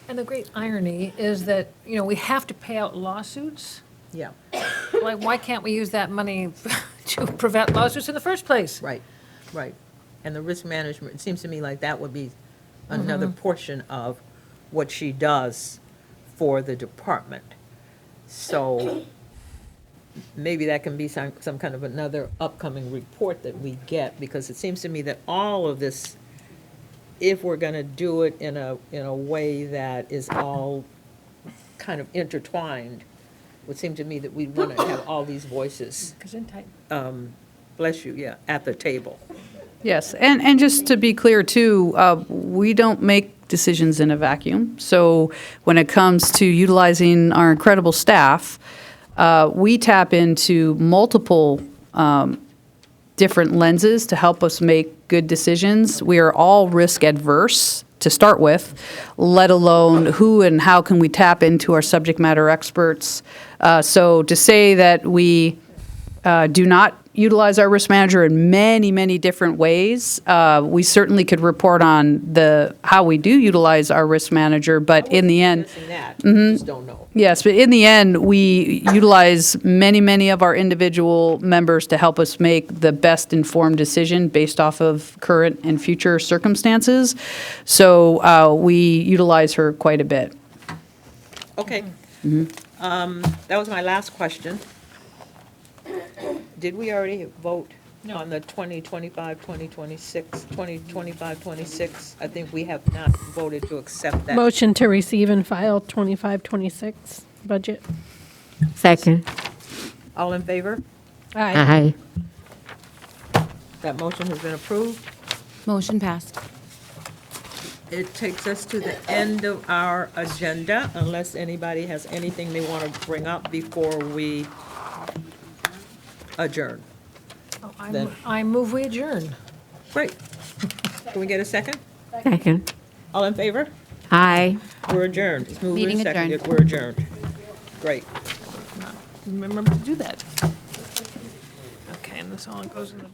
S7: And the great irony is that, we have to pay out lawsuits.
S1: Yeah,
S7: Like, why can't we use that money to prevent lawsuits in the first place?
S1: right, right. And the risk management, it seems to me like that would be another portion of what she does for the department. So maybe that can be some kind of another upcoming report that we get, because it seems to me that all of this, if we're going to do it in a way that is all kind of intertwined, would seem to me that we want to have all these voices, bless you, yeah, at the table.
S3: Yes, and just to be clear too, we don't make decisions in a vacuum. So when it comes to utilizing our incredible staff, we tap into multiple different lenses to help us make good decisions. We are all risk adverse to start with, let alone who and how can we tap into our subject matter experts. So to say that we do not utilize our risk manager in many, many different ways. We certainly could report on how we do utilize our risk manager, but in the end,
S1: That, I just don't know.
S3: yes, but in the end, we utilize many, many of our individual members to help us make the best informed decision based off of current and future circumstances. So we utilize her quite a bit.
S1: Okay. That was my last question. Did we already vote on the 2025, 2026, 2025, 26? I think we have not voted to accept that.
S6: Motion to receive and file 25-26 budget.
S2: Second.
S1: All in favor?
S2: Aye.
S1: That motion has been approved.
S2: Motion passed.
S1: It takes us to the end of our agenda, unless anybody has anything they want to bring up before we adjourn. Then-
S7: I move we adjourn.
S1: Great. Can we get a second?
S2: Second.
S1: All in favor?
S2: Aye.
S1: We're adjourned. It's moved and
S2: Meeting adjourned.
S1: seconded. We're adjourned. Great.
S7: Remember to do that. Okay, and this all goes in the.